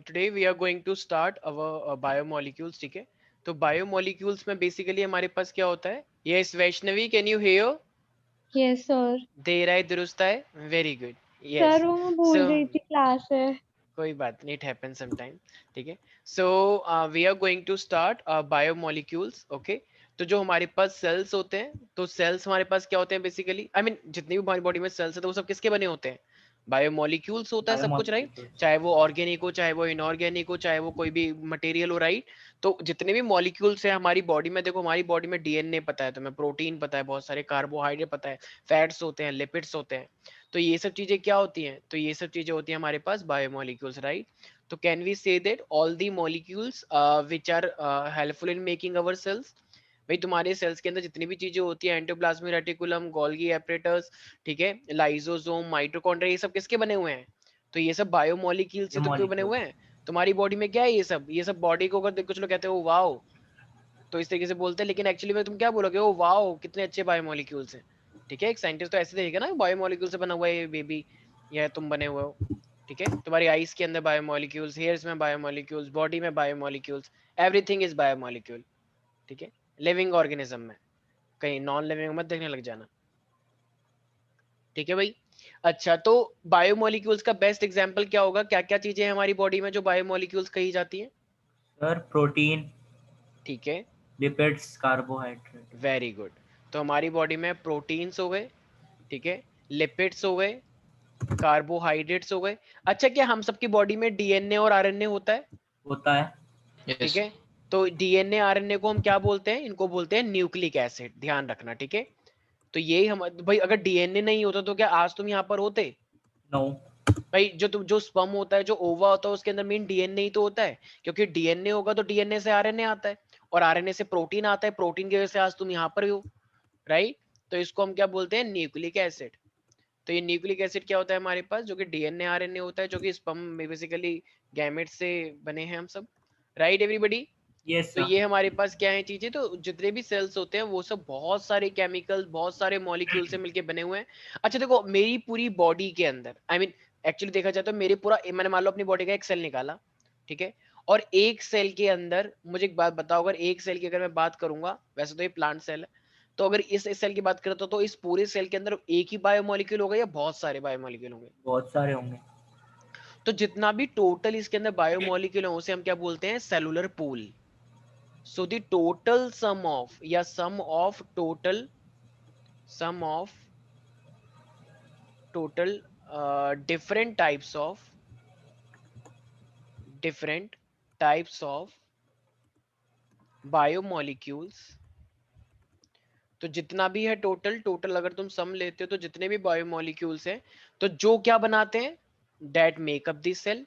today we are going to start our biomolecules. ठीक है, तो बायोमोलिक्यूल्स में बेसिकली हमारे पास क्या होता है? Yes Vaishnavi, can you hear? Yes sir. दे रहा है, दुरुस्त है, वेरी गुड। सर यस, वो मैं भूल सो गई थी, क्लास है। कोई बात नहीं, इट हैपन समटाइम। ठीक है, so we are going to start biomolecules. Okay, तो जो हमारे पास सेल्स होते हैं, तो सेल्स हमारे पास क्या होते हैं बेसिकली? आई मीन जितनी भी हमारी बॉडी में सेल्स है तो वो सब किसके बने होते हैं? बायोमोलिक्यूल्स होता है सब कुछ, राइट? बायोमॉलिक्यूल। चाहे वो ऑर्गेनिक हो, चाहे वो इनऑर्गेनिक हो, चाहे वो कोई भी मटेरियल हो, राइट? तो जितने भी मॉलिक्यूल्स है हमारी बॉडी में, देखो हमारी बॉडी में डीएनए पता है तुम्हें, प्रोटीन पता है, बहुत सारे कार्बोहाइड्रेट पता है, फैट्स होते हैं, लिपिड्स होते हैं। तो ये सब चीजें क्या होती हैं? तो ये सब चीजें होती हैं हमारे पास बायोमोलिक्यूल्स, राइट? तो can we say that all the molecules which are helpful in making our cells? भाई तुम्हारे सेल्स के अंदर जितनी भी चीजें होती है, एंडोप्लाज्मिक रेटिकुलम, गोल्गी एपरेटस, ठीक है, लाइसोसोम, माइटोकॉन्ड्रिया, ये सब किसके बने हुए हैं? तो ये सब बायोमोलिक्यूल से ये तो क्यों बने मॉलिक्यूल। हुए हैं? तुम्हारी बॉडी में क्या है ये सब? ये सब बॉडी को अगर कुछ लोग कहते हो वाओ, तो इस तरीके से बोलते हैं, लेकिन एक्चुअली में तुम क्या बोलोगे? ओ वाओ कितने अच्छे बायोमोलिक्यूल्स हैं। ठीक है, एक साइंटिस्ट तो ऐसे देखेगा ना, बायोमोलिक्यूल से बना हुआ है ये बेबी, या तुम बने हुए हो। ठीक है, तुम्हारी आईज के अंदर बायोमोलिक्यूल्स, हेयर्स में बायोमोलिक्यूल्स, बॉडी में बायोमोलिक्यूल्स, एवरीथिंग इज बायोमोलिक्यूल। ठीक है, लिविंग ऑर्गेनिज्म में, कहीं नॉन लिविंग मत देखने लग जाना। ठीक है भाई। अच्छा, तो बायोमोलिक्यूल्स का बेस्ट एग्जांपल क्या होगा? क्या क्या चीजें हैं हमारी बॉडी में जो बायोमोलिक्यूल्स कही जाती हैं? सर प्रोटीन, ठीक है, लिपिड्स, कार्बोहाइड्रेट। Very good. तो हमारी बॉडी में प्रोटीन्स हो गए, ठीक है, लिपिड्स हो गए, कार्बोहाइड्रेट्स हो गए। अच्छा, क्या हम सबकी बॉडी में डीएनए और आरएनए होता है? होता है। ठीक है, तो डीएनए आरएनए को हम क्या बोलते हैं? इनको बोलते हैं न्यूक्लिक एसिड, ध्यान रखना। ठीक है, तो यही हम भाई, अगर डीएनए नहीं होता तो क्या आज तुम यहाँ पर होते? नो। भाई जो स्पर्म होता है, जो ओवा होता है, उसके अंदर मेन डीएनए ही तो होता है, क्योंकि डीएनए होगा तो डीएनए से आरएनए आता है, और आरएनए से प्रोटीन आता है, प्रोटीन की वजह से आज तुम यहाँ पर हो, राइट? तो इसको हम क्या बोलते हैं? Nucleic acid. तो ये न्यूक्लिक एसिड क्या होता है हमारे पास? जो कि डीएनए आरएनए होता है, जो कि स्पर्म में बेसिकली गैमेट से बने हैं हम सब, राइट एवरीबॉडी? यस तो सर। ये हमारे पास क्या है चीजें? तो जितने भी सेल्स होते हैं वो सब बहुत सारे केमिकल, बहुत सारे मॉलिक्यूल से मिलके बने हुए हैं। अच्छा देखो, मेरी पूरी बॉडी के अंदर, आई मीन एक्चुअली देखा जाए तो मेरे पूरा, मैंने मान लो अपनी बॉडी का एक सेल निकाला, ठीक है, और एक सेल के अंदर मुझे एक बात बताओ, अगर एक सेल की अगर मैं बात करूंगा, वैसे तो ये प्लांट सेल है, तो अगर इस सेल की बात करता तो इस पूरे सेल के अंदर एक ही बायोमोलिक्यूल होगा या बहुत सारे बायोमोलिक्यूल होंगे? बहुत सारे होंगे। तो जितना भी टोटल इसके अंदर बायोमोलिक्यूल है उसे हम क्या बोलते हैं? Cellular pool. So the total sum of, या sum of total different types of biomolecules, तो जितना भी है टोटल अगर तुम सम लेते हो तो जितने भी बायोमोलिक्यूल्स हैं, तो जो क्या बनाते हैं? That make up this cell.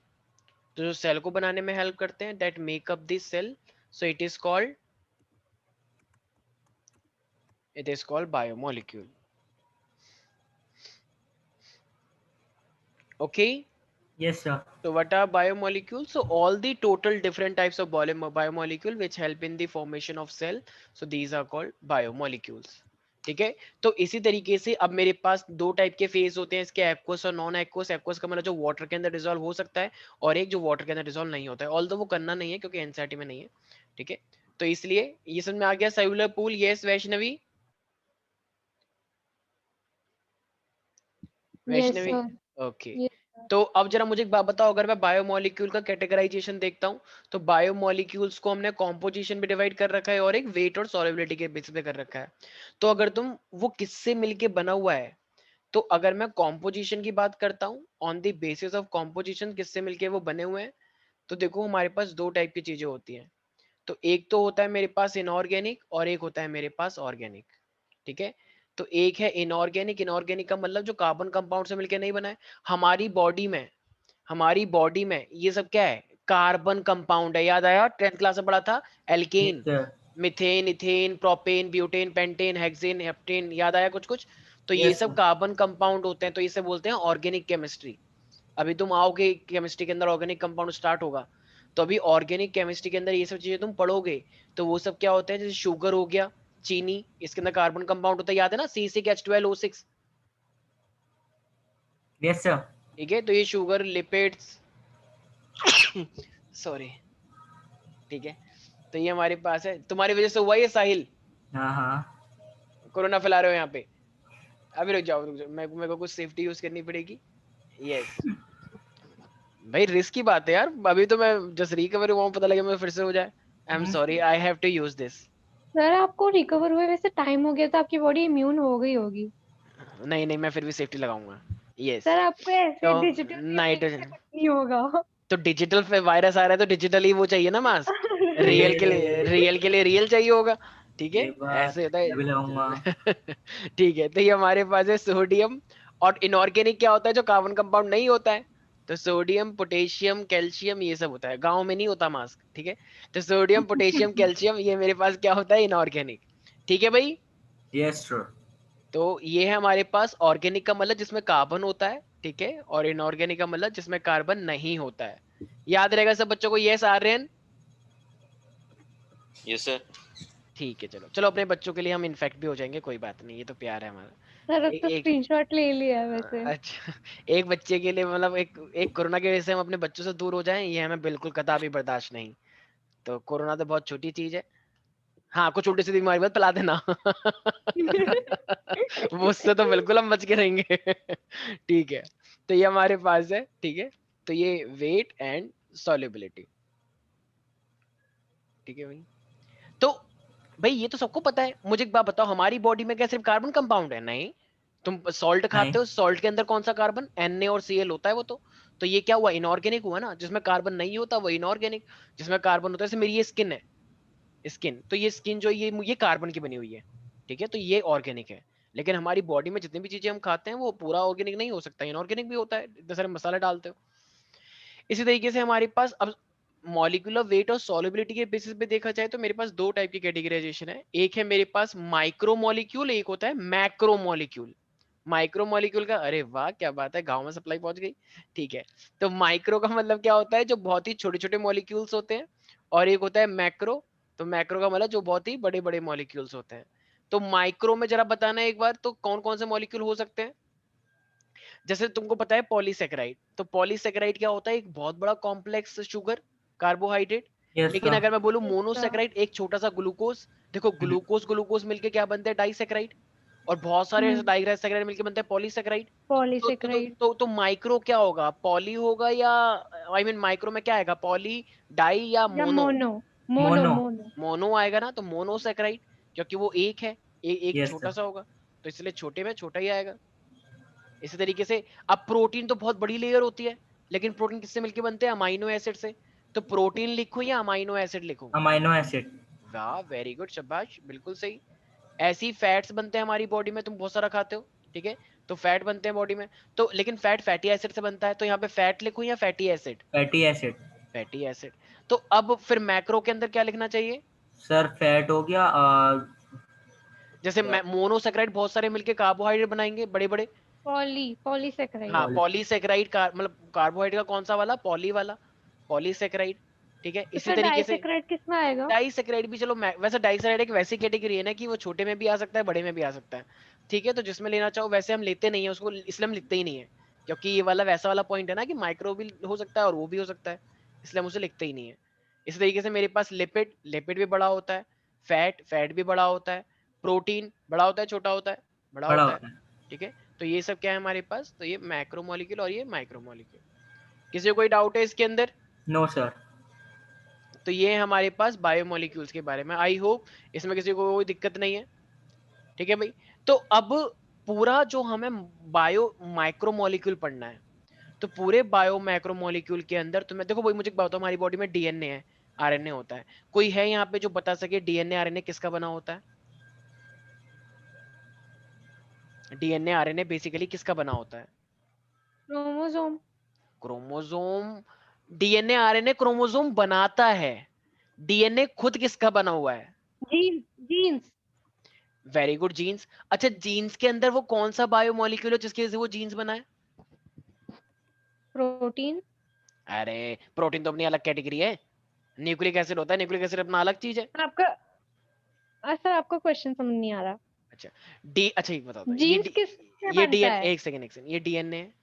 तो जो सेल को बनाने में हेल्प करते हैं, that make up this cell, so it is called biomolecule. Okay, yes sir. so what are biomolecules? So all the total different types of biomolecule which help in the formation of cell, so these are called biomolecules। ठीक है, तो इसी तरीके से अब मेरे पास दो type के फेज होते हैं इसके, एक्वस और नॉन एक्वस। एक्वस का मतलब जो वाटर के अंदर डिसॉल्व हो सकता है, और एक जो वाटर के अंदर डिसॉल्व नहीं होता है, ऑल्दो वो करना नहीं है क्योंकि एनसीईआरटी में नहीं है। ठीक है, तो इसलिए ये समझ में आ गया? Cellular pool, yes Vaishnavi? Yes Vaishnavi, sir. Okay. Yes. तो अब जरा मुझे एक बात बताओ, अगर मैं बायोमोलिक्यूल का कैटेगराइजेशन देखता हूँ, तो बायोमोलिक्यूल्स को हमने कॉम्पोजिशन पे डिवाइड कर रखा है और एक वेट और सॉल्युबिलिटी के बेसिस पे कर रखा है। तो अगर तुम वो किससे मिलके बना हुआ है, तो अगर मैं कॉम्पोजिशन की बात करता हूँ, on the basis of composition किससे मिलके वो बने हुए हैं, तो देखो हमारे पास दो टाइप की चीजें होती हैं। तो एक तो होता है मेरे पास इनऑर्गेनिक, और एक होता है मेरे पास ऑर्गेनिक। ठीक है, तो एक है इनऑर्गेनिक। इनऑर्गेनिक का मतलब जो कार्बन कंपाउंड से मिलकर नहीं बना है। हमारी बॉडी में ये सब क्या है? कार्बन कंपाउंड है। याद आया? 10th क्लास में पढ़ा था, yes alkane, sir. Methane, ethane, propane, butane, pentane, hexane, heptane. याद आया कुछ कुछ? तो ये यस सब सर। कार्बन कंपाउंड होते हैं, तो इसे बोलते हैं ऑर्गेनिक केमिस्ट्री। अभी तुम आओगे केमिस्ट्री के अंदर, ऑर्गेनिक कंपाउंड स्टार्ट होगा, तो अभी ऑर्गेनिक केमिस्ट्री के अंदर ये सब चीजें तुम पढ़ोगे। तो वो सब क्या होते हैं? जैसे शुगर हो गया, चीनी, इसके अंदर कार्बन कंपाउंड होता है, याद है ना? C6H12O6। Yes sir. ठीक है, तो ये शुगर, लिपिड्स, सॉरी, ठीक है। तो ये हमारे पास है, तुम्हारी वजह से हुआ ये साहिल, हाँ हाँ कोरोना फैला रहे हो यहाँ पे। अभी रुक जाओ, मेरे को कुछ सेफ्टी यूज करनी पड़ेगी। यस भाई, रिस्क की बात है यार, अभी तो मैं जस्ट रिकवर हुआ हूँ, पता लगे मैं फिर से हो जाए। I am sorry, I have to use this. Sir आपको रिकवर हुए वैसे टाइम हो गया तो आपकी बॉडी इम्यून हो गई होगी। नहीं नहीं, मैं फिर भी सेफ्टी लगाऊंगा। यस। सर आपको ऐसे तो डिजिटल नाइट्रोजन, कुछ नहीं होगा। तो डिजिटल वायरस आ रहा है तो डिजिटल ही वो चाहिए ना मास्क। रियल के लिए रियल चाहिए होगा। ठीक है, ये बात ऐसे होता मैं भी लगाऊंगा। है। ठीक है, तो ये हमारे पास है सोडियम। और इनऑर्गेनिक क्या होता है, जो कार्बन कंपाउंड नहीं होता है। तो सोडियम, पोटेशियम, कैल्शियम, ये सब होता है। गाँव में नहीं होता मास्क, ठीक है। तो सोडियम, पोटेशियम, कैल्शियम, ये मेरे पास क्या होता है, इनऑर्गेनिक। ठीक है भाई। Yes sir. तो ये है हमारे पास ऑर्गेनिक का मतलब जिसमें कार्बन होता है, ठीक है। और इनऑर्गेनिक का मतलब जिसमें कार्बन नहीं होता है। याद रहेगा सब बच्चों को, यस आर्यन? Yes sir. ठीक है, चलो चलो, अपने बच्चों के लिए हम इन्फेक्ट भी हो जाएंगे, कोई बात नहीं, ये तो प्यार है हमारा। सर ए, उसका एक स्क्रीनशॉट ले लिया है वैसे। अच्छा, एक बच्चे के लिए मतलब एक एक कोरोना की वजह से हम अपने बच्चों से दूर हो जाएं, ये हमें बिल्कुल कतई बर्दाश्त नहीं। तो कोरोना तो बहुत छोटी चीज है। हाँ, कुछ उल्टी सीधी बीमारी मत फैला देना। वो उससे तो बिल्कुल हम बच के रहेंगे। ठीक है, तो ये हमारे पास है, ठीक है। तो ये वेट एंड सॉल्युबिलिटी, ठीक है भाई। तो भाई ये तो सबको पता है, मुझे एक बात बताओ, हमारी बॉडी में क्या सिर्फ कार्बन कंपाउंड है? नहीं। तुम सॉल्ट नहीं खाते हो, सॉल्ट के अंदर कौन सा कार्बन, Na और Cl होता है वो तो ये क्या हुआ, इनऑर्गेनिक हुआ ना। जिसमें कार्बन नहीं होता वो इनऑर्गेनिक, जिसमें कार्बन होता है, जैसे मेरी ये स्किन है, स्किन, तो ये स्किन जो ये कार्बन की बनी हुई है, ठीक है। तो ये ऑर्गेनिक है। लेकिन हमारी बॉडी में जितनी भी चीजें हम खाते हैं वो पूरा ऑर्गेनिक नहीं हो सकता, इनऑर्गेनिक भी होता है, इतने सारे मसाले डालते हो। इसी तरीके से हमारे पास अब मॉलिक्यूलर वेट और सॉल्युबिलिटी के बेसिस पे देखा जाए तो मेरे पास दो टाइप की कैटेगराइजेशन है। एक है मेरे पास माइक्रो मॉलिक्यूल, एक होता है मैक्रो मॉलिक्यूल। माइक्रो मॉलिक्यूल का, अरे वाह क्या बात है, गांव में सप्लाई पहुंच गई। ठीक है, तो माइक्रो का मतलब क्या होता है, जो बहुत ही छोटे छोटे मॉलिक्यूल्स होते हैं। और एक होता है मैक्रो। तो मैक्रो का मतलब जो बहुत ही बड़े बड़े मॉलिक्यूल्स होते हैं। तो माइक्रो में जरा बताना एक बार, तो कौन कौन से मॉलिक्यूल हो सकते हैं? जैसे तुमको पता है पॉलीसेकेराइड, तो पॉलीसेकेराइड क्या होता है, एक बहुत बड़ा कॉम्प्लेक्स शुगर, कार्बोहाइड्रेट। यस लेकिन सर। अगर मैं बोलूं अच्छा। मोनोसेकेराइड, एक छोटा सा ग्लूकोज। देखो ग्लूकोज ग्लूकोज मिलके क्या बनते हैं, डाइसेकेराइड। और बहुत सारे ऐसे डाइसेकेराइड मिलके बनते हैं पॉलीसेकेराइड। पॉलीसेकेराइड तो माइक्रो क्या होगा, पॉली होगा या आई मीन माइक्रो में क्या आएगा, पॉली, डाई या या mono? Mono. Mono mono. Mono. Mono आएगा ना, तो मोनोसेकेराइड, क्योंकि वो एक है, एक यस छोटा सर। सा होगा, तो इसलिए छोटे में छोटा ही आएगा। इसी तरीके से अब प्रोटीन तो बहुत बड़ी लेयर होती है, लेकिन प्रोटीन किससे मिलके बनते हैं, अमाइनो एसिड से। तो प्रोटीन लिखूं या अमाइनो एसिड लिखूं? Amino acid. वाह, वेरी गुड, शाबाश, बिल्कुल सही। ऐसी फैट्स बनते हैं हमारी बॉडी में, तुम बहुत सारा खाते हो, ठीक है। तो फैट बनते हैं बॉडी में। तो लेकिन फैट फैटी एसिड से बनता है, तो यहाँ पे फैट लिखूं या fatty acid? Fatty acid. Fatty acid. तो अब फिर मैक्रो के अंदर क्या लिखना चाहिए? सर फैट हो गया जैसे मोनोसेक्राइड बहुत सारे मिलके कार्बोहाइड्रेट बनाएंगे बड़े बड़े। हाँ, पॉलीसेकेराइड। पॉलीसेक्राइड मतलब कार्बोहाइड्रेट का कौन सा वाला, पॉली वाला, पॉलीसेक्राइड। ठीक है, तो इसी सर तरीके से डाइसेकेराइड किस में आएगा? डाइसेक्राइड भी, चलो वैसे डाइसेक्राइड एक वैसी कैटेगरी है ना कि वो छोटे में भी आ सकता है, बड़े में भी आ सकता है। ठीक है, तो जिसमें लेना चाहो, वैसे हम लेते नहीं है उसको, इसलिए हम लिखते ही नहीं है। क्योंकि ये वाला वैसा वाला पॉइंट है ना कि माइक्रो भी हो सकता है और वो भी हो सकता है, इसलिए हम उसे लिखते ही नहीं है। इसी तरीके से मेरे पास लिपिड, लिपिड भी बड़ा होता है। फैट, फैट भी बड़ा होता है। प्रोटीन बड़ा होता है, छोटा होता है? बड़ा बड़ा होता है। होता है। ठीक है, तो ये सब क्या है हमारे पास, तो ये मैक्रो मॉलिक्यूल और ये माइक्रो मॉलिक्यूल। किसी को कोई डाउट है इसके अंदर? No sir. तो ये है हमारे पास बायोमोलिक्यूल्स के बारे में, आई होप इसमें किसी को कोई दिक्कत नहीं है। ठीक है भाई। तो अब पूरा जो हमें बायो माइक्रो मॉलिक्यूल पढ़ना है, तो पूरे बायो माइक्रो मॉलिक्यूल के अंदर तुम्हें देखो भाई, मुझे एक बात बताओ, हमारी बॉडी में डीएनए है, आरएनए होता है। कोई है यहाँ पे जो बता सके डीएनए आरएनए किसका बना होता है? डीएनए आरएनए बेसिकली किसका बना होता है? Chromosome. Chromosome. DNA RNA chromosome बनाता है, डीएनए खुद किसका बना हुआ है? Genes genes. Very good, genes. अच्छा, जीन्स के अंदर वो कौन सा बायोमोलिक्यूल है जिसकी वजह से वो जीन्स बना है? प्रोटीन। अरे प्रोटीन तो अपनी अलग कैटेगरी है, न्यूक्लिक एसिड होता है, न्यूक्लिक एसिड अपना अलग चीज है। आपका सर आपका क्वेश्चन समझ नहीं आ रहा। अच्छा, डी, अच्छा एक बताओ, जीन्स किससे ये बनता डीएनए, है? एक सेकंड, ये डीएनए है,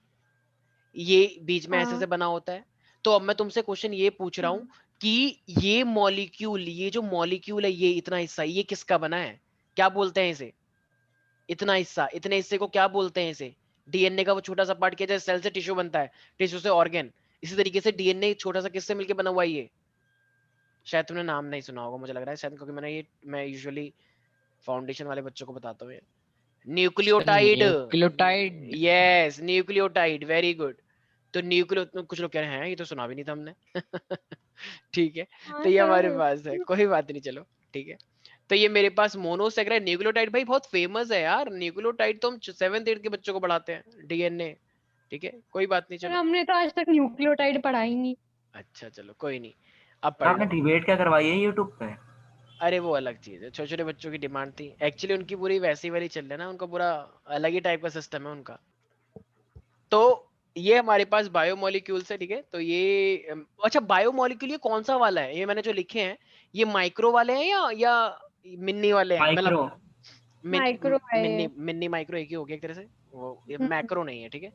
ये बीच में ऐसे हाँ। से बना होता है। तो अब मैं तुमसे क्वेश्चन ये पूछ रहा हूँ कि ये मॉलिक्यूल, ये जो मॉलिक्यूल है, ये इतना हिस्सा, ये किसका बना है? क्या बोलते हैं इसे? इतना हिस्सा, इतने हिस्से को क्या बोलते हैं इसे? डीएनए का वो छोटा सा पार्ट, किया जैसे सेल से टिश्यू बनता है, टिश्यू से ऑर्गन, इसी तरीके से डीएनए छोटा सा किससे मिलके बना हुआ है ये? शायद तुमने नाम नहीं सुना होगा, मुझे लग रहा है शायद, क्योंकि मैं यूजुअली फाउंडेशन वाले बच्चों को बताता हूँ। Nucleotide. Nucleotide. Yes, nucleotide, very good. तो न्यूक्लियो, कुछ लोग कह रहे हैं ये तो सुना भी नहीं था हमने। ठीक है, हाँ तो ये हमारे सर। पास है, कोई बात नहीं, चलो ठीक है। तो ये मेरे पास मोनोसेक्राइड न्यूक्लियोटाइड भाई बहुत फेमस है यार, न्यूक्लियोटाइड तो हम 7th 8th के बच्चों को पढ़ाते हैं, डीएनए। ठीक है, कोई बात नहीं, सर चलो। हमने तो आज तक न्यूक्लियोटाइड पढ़ा ही नहीं। अच्छा चलो कोई नहीं, अब पढ़ आपने लो। डिबेट क्या करवाई है यूट्यूब पे? अरे वो अलग चीज है, छोटे छोटे बच्चों की डिमांड थी एक्चुअली, उनकी पूरी वैसी वाली चल रही है ना, उनका पूरा अलग ही टाइप का सिस्टम है उनका। तो ये हमारे पास बायोमोलिक्यूल्स है, ठीक है। तो ये अच्छा, बायोमोलिक्यूल ये कौन सा वाला है? ये मैंने जो लिखे हैं, ये माइक्रो वाले हैं या मिनी वाले हैं? माइक्रो। मतलब माइक्रो है मिनी ये। मिनी माइक्रो एक ही हो गया एक तरह से, वो ये हम्म। मैक्रो नहीं है, ठीक है।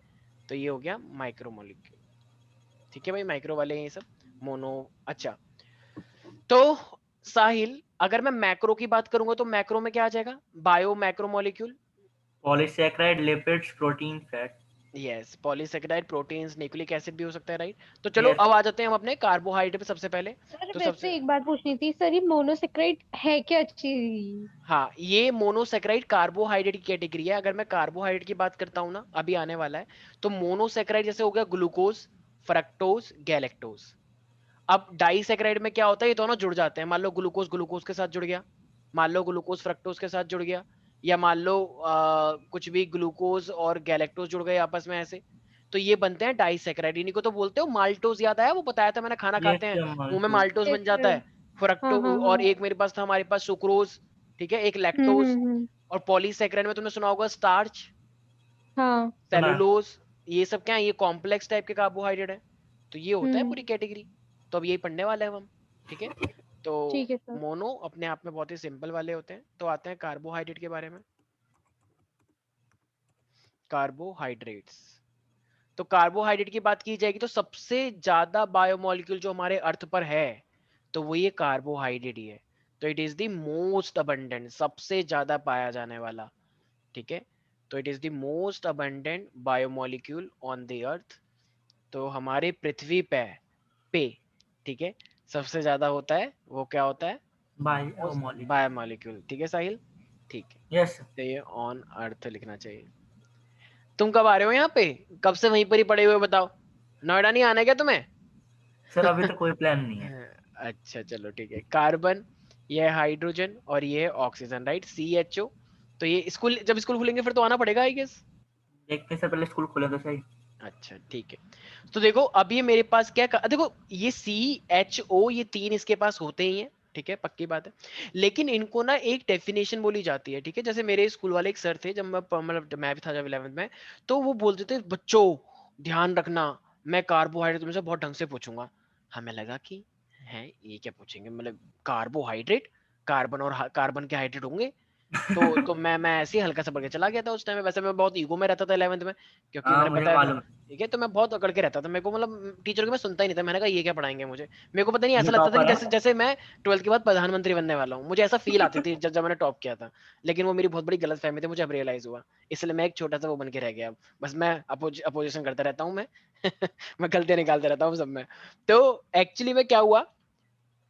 तो ये हो गया माइक्रो मोलिक्यूल, ठीक है भाई, माइक्रो वाले हैं ये सब, मोनो। अच्छा, तो साहिल, अगर मैं मैक्रो की बात करूंगा तो मैक्रो में क्या आ जाएगा? Bio macro molecule. Polysaccharide, lipids, protein, fat. Yes, polysaccharide, proteins, nucleic acid भी हो सकता है, राइट। तो चलो यस। अब आ जाते हैं हम अपने कार्बोहाइड्रेट पे सबसे पहले। सर तो सबसे, वैसे एक बात पूछनी थी सर, ये मोनोसेक्राइड है क्या चीज? हाँ, ये मोनोसेक्राइड कार्बोहाइड्रेट की कैटेगरी है। अगर मैं कार्बोहाइड्रेट की बात करता हूँ ना, अभी आने वाला है, तो मोनोसेक्राइड जैसे हो गया ग्लूकोज, फ्रक्टोज, गैलेक्टोज। अब डाइसेक्राइड में क्या होता है, ये दोनों जुड़ जाते हैं। मान लो ग्लूकोज ग्लूकोज के साथ जुड़ गया, मान लो ग्लूकोज फ्रक्टोज के साथ जुड़ गया, या मान लो कुछ भी ग्लूकोज और गैलेक्टोज जुड़ गए आपस में ऐसे, तो ये बनते हैं डाइसेक्राइड। इन्हीं को तो बोलते हो माल्टोज, याद आया? वो बताया था मैंने, खाना खाते यस हैं सर, मुंह में माल्टोज। माल्टोज यस बन जाता सर। है। फ्रक्टो, हाँ हाँ और हाँ। एक मेरे पास था, हमारे पास सुक्रोज, ठीक है, एक लैक्टोज। हम्म। और पॉलीसेक्राइड में तुमने सुना होगा स्टार्च, हाँ। सुना है। सेलुलोज। ये सब क्या है? ये कॉम्प्लेक्स टाइप के कार्बोहाइड्रेट है। तो ये होता है हम्म। पूरी कैटेगरी। तो अब यही पढ़ने वाले हैं अब हम, ठीक है। तो ठीक है सर। मोनो अपने आप में बहुत ही सिंपल वाले होते हैं। तो आते हैं कार्बोहाइड्रेट के बारे में। कार्बोहाइड्रेट्स, तो कार्बोहाइड्रेट की बात की जाएगी तो सबसे ज्यादा बायोमोलिक्यूल जो हमारे अर्थ पर है, तो वो ये कार्बोहाइड्रेट ही है। तो it is the most abundant, सबसे ज्यादा पाया जाने वाला, ठीक है। तो it is the most abundant biomolecule on the earth. तो हमारे पृथ्वी पे, ठीक है, सबसे ज्यादा होता है, वो क्या होता है? बायोमोलिक्यूल। बायोमोलिक्यूल, ठीक है साहिल, ठीक है। यस। तो ये ऑन अर्थ लिखना चाहिए। तुम कब आ रहे हो यहाँ पे? कब से वहीं पर ही पड़े हुए हो, बताओ? नोएडा नहीं आना है क्या तुम्हें? सर अभी तो कोई प्लान नहीं है। अच्छा चलो ठीक है। कार्बन, ये है हाइड्रोजन, और ये है ऑक्सीजन, राइट, CHO। तो ये स्कूल, जब स्कूल खुलेंगे फिर तो आना पड़ेगा आई गेस। देखते हैं सर, पहले स्कूल खुले तो सही। अच्छा ठीक है। तो देखो अब ये मेरे पास देखो ये CHO, ये 3 इसके पास होते ही हैं, ठीक है, पक्की बात है। लेकिन इनको ना एक डेफिनेशन बोली जाती है, ठीक है। जैसे मेरे स्कूल वाले एक सर थे, जब मैं भी था जब 11th में, तो वो बोलते थे बच्चों ध्यान रखना, मैं कार्बोहाइड्रेट तुमसे बहुत ढंग से पूछूंगा। हमें लगा कि है ये क्या पूछेंगे, मतलब कार्बोहाइड्रेट, कार्बन और कार्बन के हाइड्रेट होंगे। तो मैं ऐसे ही हल्का सा पढ़ के चला गया था उस टाइम में। वैसे मैं बहुत ईगो में रहता था 11th में, क्योंकि हाँ मैंने मुझे बताया था, मालूम है। ठीक है। तो मैं बहुत अकड़ के रहता था, मेरे को मतलब टीचर की मैं सुनता ही नहीं था। मैंने कहा ये क्या पढ़ाएंगे मुझे, मेरे को पता नहीं, ये ऐसा लगता था कि टॉपर है। जैसे जैसे मैं 12th के बाद प्रधानमंत्री बनने वाला हूँ, मुझे ऐसा फील आती थी जब जब मैंने टॉप किया था। लेकिन वो मेरी बहुत बड़ी गलत फहमी थी, मुझे अब रियलाइज हुआ। इसलिए मैं एक छोटा सा वो बन के रह गया अब। बस मैं अपोजिशन करता रहता हूँ मैं। मैं गलतियां निकालता रहता हूँ सब में। तो एक्चुअली में क्या हुआ,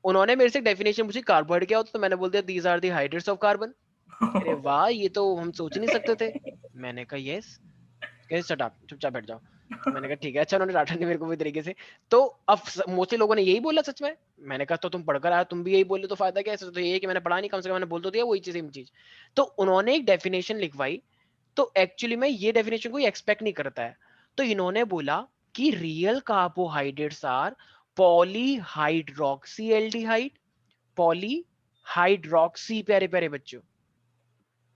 उन्होंने मेरे से डेफिनेशन पूछी कार्बोहाइड्रेट क्या होता है, तो मैंने बोल दिया these are the hydrates of carbon. अरे वाह, ये तो हम सोच ही नहीं सकते थे। मैंने कहा यस। कहे शट अप, चुपचाप बैठ जाओ। मैंने कहा ठीक है। अच्छा, उन्होंने डांटा नहीं मेरे को भी तरीके से। तो अब मोस्टली लोगों ने यही बोला सच में। मैंने कहा तो तुम पढ़कर आए, तुम भी यही बोले तो फायदा क्या है? तो ये है कि मैंने पढ़ा नहीं, कम से कम मैंने बोल तो दिया वही चीज, सेम चीज। तो उन्होंने एक डेफिनेशन लिखवाई। तो एक्चुअली में ये डेफिनेशन कोई एक्सपेक्ट नहीं करता है। तो इन्होंने बोला कि real carbohydrates are polyhydroxy aldehyde, polyhydroxy, प्यारे प्यारे बच्चों,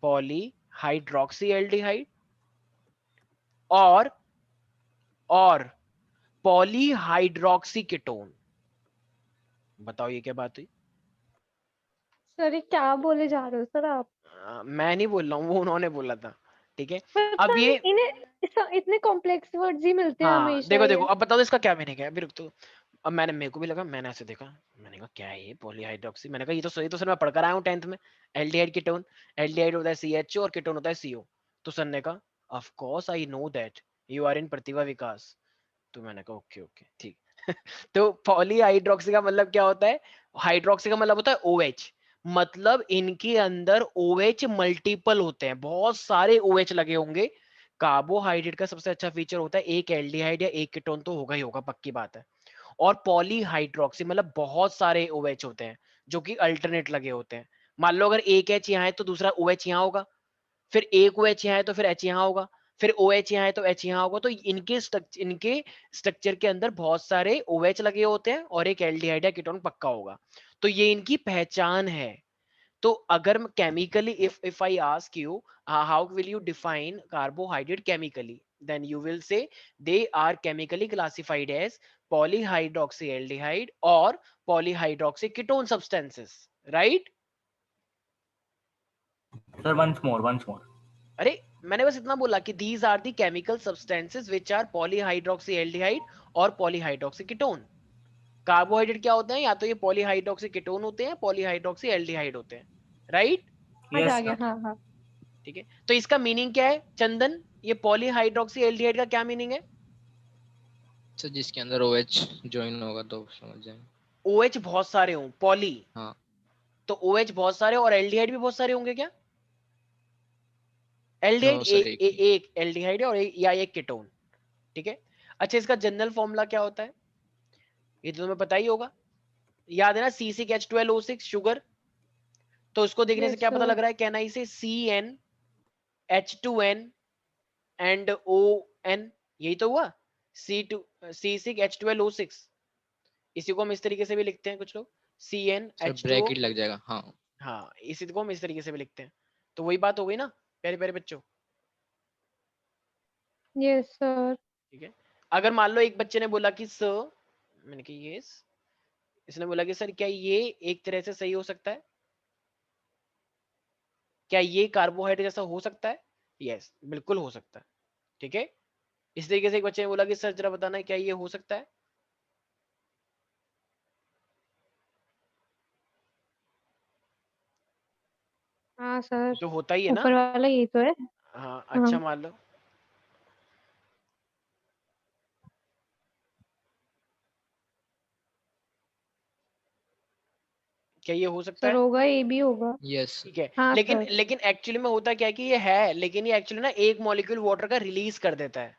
पॉलीहाइड्रोक्सी एल्डिहाइड, और और पॉलीहाइड्रोक्सी कीटोन। बताओ ये क्या बात हुई? सर ये क्या बोले जा रहे हो सर आप? मैं नहीं बोल रहा हूँ, वो उन्होंने बोला था, ठीक है। अब पता ये नहीं इन्हें इतने कॉम्प्लेक्स वर्ड्स ही मिलते हैं हाँ हमेशा देखो देखो ये। अब बताओ इसका क्या मीनिंग है, अभी रुक तो। अब मेरे को भी लगा, मैंने ऐसे देखा, मैंने कहा क्या है ये पॉलीहाइड्रोक्सी, मैंने कहा ये तो सर मैं पढ़कर आया हूँ 10th में। एल्डिहाइड कीटोन, एल्डिहाइड होता है CHO और कीटोन होता है CO। तो सर ने कहा of course I know that, you are in Pratibha Vikas. तो मैंने कहा ओके ओके ठीक। तो पॉलीहाइड्रोक्सी का मतलब क्या होता है, हाइड्रोक्सी का मतलब होता है OH। मतलब इनके अंदर OH मल्टीपल होते हैं, बहुत सारे OH लगे होंगे। कार्बोहाइड्रेट का सबसे अच्छा फीचर होता है एक एल्डिहाइड या एक कीटोन तो होगा ही होगा, पक्की बात है। और पॉलीहाइड्रोक्सी मतलब बहुत सारे OH होते हैं जो कि अल्टरनेट लगे होते हैं। मान लो अगर एक H यहाँ है तो दूसरा OH यहाँ होगा, फिर एक OH यहाँ है तो फिर H यहाँ होगा, फिर OH यहाँ है तो H यहाँ होगा। तो इनके स्ट्रक्चर के अंदर बहुत सारे OH लगे होते हैं और एक एल्डिहाइड या कीटोन पक्का होगा। तो ये इनकी पहचान है। तो अगर chemically if I ask you how will you define carbohydrate chemically, then you will say they are chemically classified as polyhydroxyaldehyde or polyhydroxyketone substances, right? Sir once more. अरे मैंने बस इतना बोला कि these are the chemical substances which are polyhydroxyaldehyde और polyhydroxyketone। Carbohydrate क्या होते हैं, या तो ये पॉलीहाइड्रोक्सीकीटोन होते हैं, पॉलीहाइड्रोक्सीएल्डिहाइड होते हैं, राइट? आज यस आ गया, सर। हाँ हाँ। ठीक है, तो इसका मीनिंग क्या है चंदन, ये पॉलीहाइड्रोक्सीएल्डिहाइड का क्या मीनिंग है? सर जिसके अंदर OH ज्वाइन होगा तो समझ जाएंगे। OH बहुत सारे हों, पॉली हाँ तो OH बहुत सारे और एल्डिहाइड भी बहुत सारे होंगे क्या? एल्डिहाइड नो सर, एक ही। एक एल्डिहाइड है और या एक कीटोन। ठीक है, अच्छा इसका जनरल फॉर्मूला क्या होता है, ये तो तुम्हें पता ही होगा, याद है ना, C6H12O6 शुगर। तो उसको देखने से यस क्या पता सर। लग रहा है, कहना इसे CnH2n एंड ON, यही तो हुआ, C6H12O6। इसी को हम इस तरीके से भी लिखते हैं कुछ लोग, सर CnH2O। ब्रैकेट लग जाएगा, हाँ। हाँ इसी को हम इस तरीके से भी लिखते हैं। तो वही बात हो गई ना प्यारे प्यारे बच्चों। Yes sir. ठीक है, अगर मान लो एक बच्चे ने बोला कि सर, मैंने कहा यस, इसने बोला कि सर क्या ये एक तरह से सही हो सकता है, क्या ये कार्बोहाइड्रेट जैसा हो सकता है? यस बिल्कुल हो सकता है। ठीक है, इस तरीके से एक बच्चे ने बोला कि सर जरा बताना क्या ये हो सकता है? हाँ सर, तो होता ही है ना। ऊपर वाला यही तो है। हाँ हाँ अच्छा मान लो, क्या ये हो सकता सर, है? होगा, ये भी होगा। यस। ठीक है, हाँ लेकिन सर। लेकिन एक्चुअली में होता क्या है कि ये है, लेकिन ये एक्चुअली ना एक मॉलिक्यूल वाटर का रिलीज कर देता है।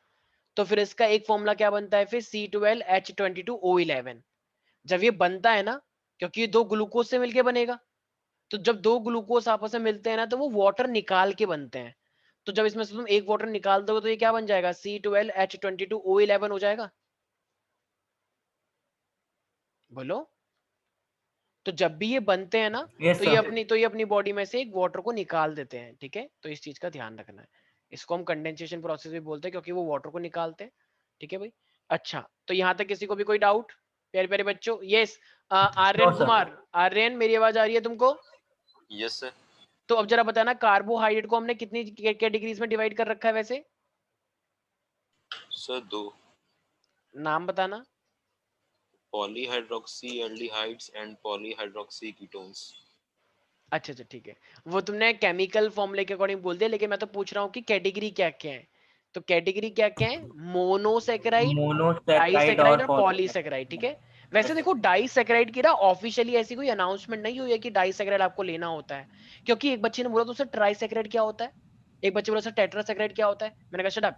तो फिर इसका एक फॉर्मूला क्या बनता है फिर, C12H22O11। जब ये बनता है ना, क्योंकि ये दो ग्लूकोज से मिलके बनेगा, तो जब दो ग्लूकोज आपस में मिलते हैं ना तो वो वाटर निकाल के बनते हैं। तो जब इसमें से तुम एक वाटर निकाल दोगे तो ये क्या बन जाएगा, C12H22O11 हो जाएगा। बोलो, तो जब भी ये बनते हैं ना यस तो सर। ये अपनी बॉडी में से एक वाटर को निकाल देते हैं। ठीक है, तो इस चीज का ध्यान रखना है। इसको हम कंडेंसेशन प्रोसेस भी बोलते हैं क्योंकि वो वाटर को निकालते हैं। ठीक है भाई, अच्छा तो यहाँ तक किसी को भी कोई डाउट प्यारे प्यारे बच्चों? Yes, no Aryan sir. Kumar, Aryan मेरी आवाज आ रही है तुमको? Yes sir. तो अब जरा बताना कार्बोहाइड्रेट को हमने कितनी कैटेगरीज में डिवाइड कर रखा है वैसे? सर दो, नाम बताना। Polyhydroxy aldehydes and polyhydroxy ketones. अच्छा अच्छा ठीक है, वो तुमने केमिकल फॉर्मूले के अकॉर्डिंग बोल दिया, लेकिन मैं तो पूछ रहा हूँ कि कैटेगरी क्या क्या है। तो कैटेगरी क्या क्या है, मोनोसेकेराइड, मोनोसैकेराइड डाइसेकेराइड और और पॉलीसैकेराइड। पॉलीसेकेराइड। ठीक है, वैसे देखो डाइसेकेराइड की ना ऑफिशियली ऐसी कोई अनाउंसमेंट नहीं हुई है कि डाइसेकेराइड आपको लेना होता है। क्योंकि एक बच्चे ने बोला तो सर ट्राइसेकेराइड क्या होता है, एक बच्चे बोला सर टेट्रासेकेराइड क्या होता है, मैंने कहा शट अप,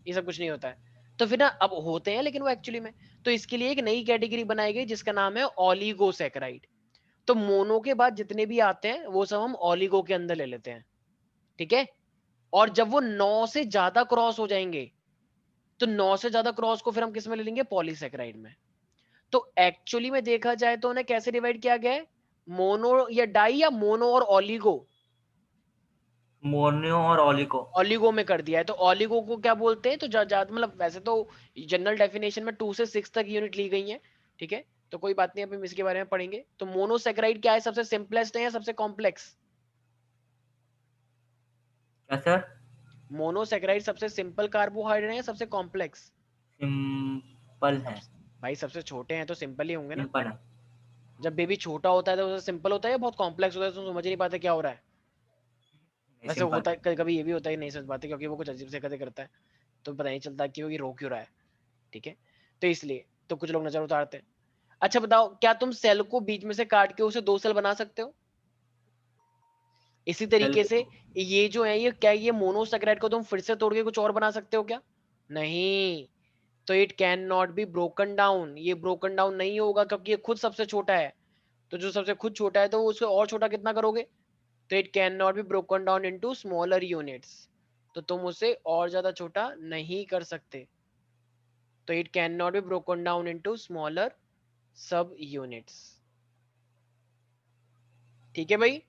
ये सब कुछ नहीं होता है। तो फिर ना अब होते हैं लेकिन वो एक्चुअली में, तो इसके लिए एक नई कैटेगरी बनाई गई जिसका नाम है ऑलिगोसेकेराइड। तो मोनो के बाद जितने भी आते हैं वो सब हम ऑलिगो के अंदर ले लेते हैं। ठीक है, और जब वो 9 से ज्यादा क्रॉस हो जाएंगे तो 9 से ज्यादा क्रॉस को फिर हम किस में ले लेंगे, पॉलीसेकेराइड में। तो एक्चुअली में देखा जाए तो उन्हें कैसे डिवाइड किया गया है, मोनो या डाई या मोनो और ऑलिगो? मोनो और ओलिगो। ऑलिगो में कर दिया है। तो ऑलिगो को क्या बोलते हैं, तो ज्यादा मतलब वैसे तो जनरल डेफिनेशन में 2 से 6 तक यूनिट ली गई है। ठीक है, तो कोई बात नहीं, अभी हम इसके बारे में पढ़ेंगे। तो मोनोसेकेराइड क्या है, सबसे सिंपलेस्ट है या सबसे कॉम्प्लेक्स? क्या सर? मोनोसेकेराइड सबसे सिंपल कार्बोहाइड्रेट है या सबसे कॉम्प्लेक्स? सिंपल है। भाई सबसे छोटे हैं तो सिंपल ही होंगे ना। सिंपल है। जब बेबी छोटा होता है तो उसे सिंपल होता है या बहुत कॉम्प्लेक्स होता है तो समझ नहीं पाते क्या हो रहा है? वैसे सिंपल। होता है कभी कभी ये भी होता है कि नहीं समझ पाते क्योंकि वो कुछ अजीब से हरकतें करता है तो पता नहीं चलता कि वो ये रो क्यों रहा है। ठीक है, तो इसलिए तो कुछ लोग नजर उतारते हैं। अच्छा बताओ, क्या तुम सेल को बीच में से काट के उसे 2 सेल बना सकते हो? इसी तरीके से ये जो है, ये क्या ये मोनोसेकेराइड को तुम फिर से तोड़ के कुछ और बना सकते हो क्या? नहीं। तो it can not be broken down, ये ब्रोकन डाउन नहीं होगा क्योंकि ये खुद सबसे छोटा है। तो जो सबसे खुद छोटा है तो उसको और छोटा कितना करोगे? तो it can not be broken down into smaller units, तो तुम उसे और ज्यादा छोटा नहीं कर सकते। तो it can not be broken down into smaller सब यूनिट्स। ठीक है भाई।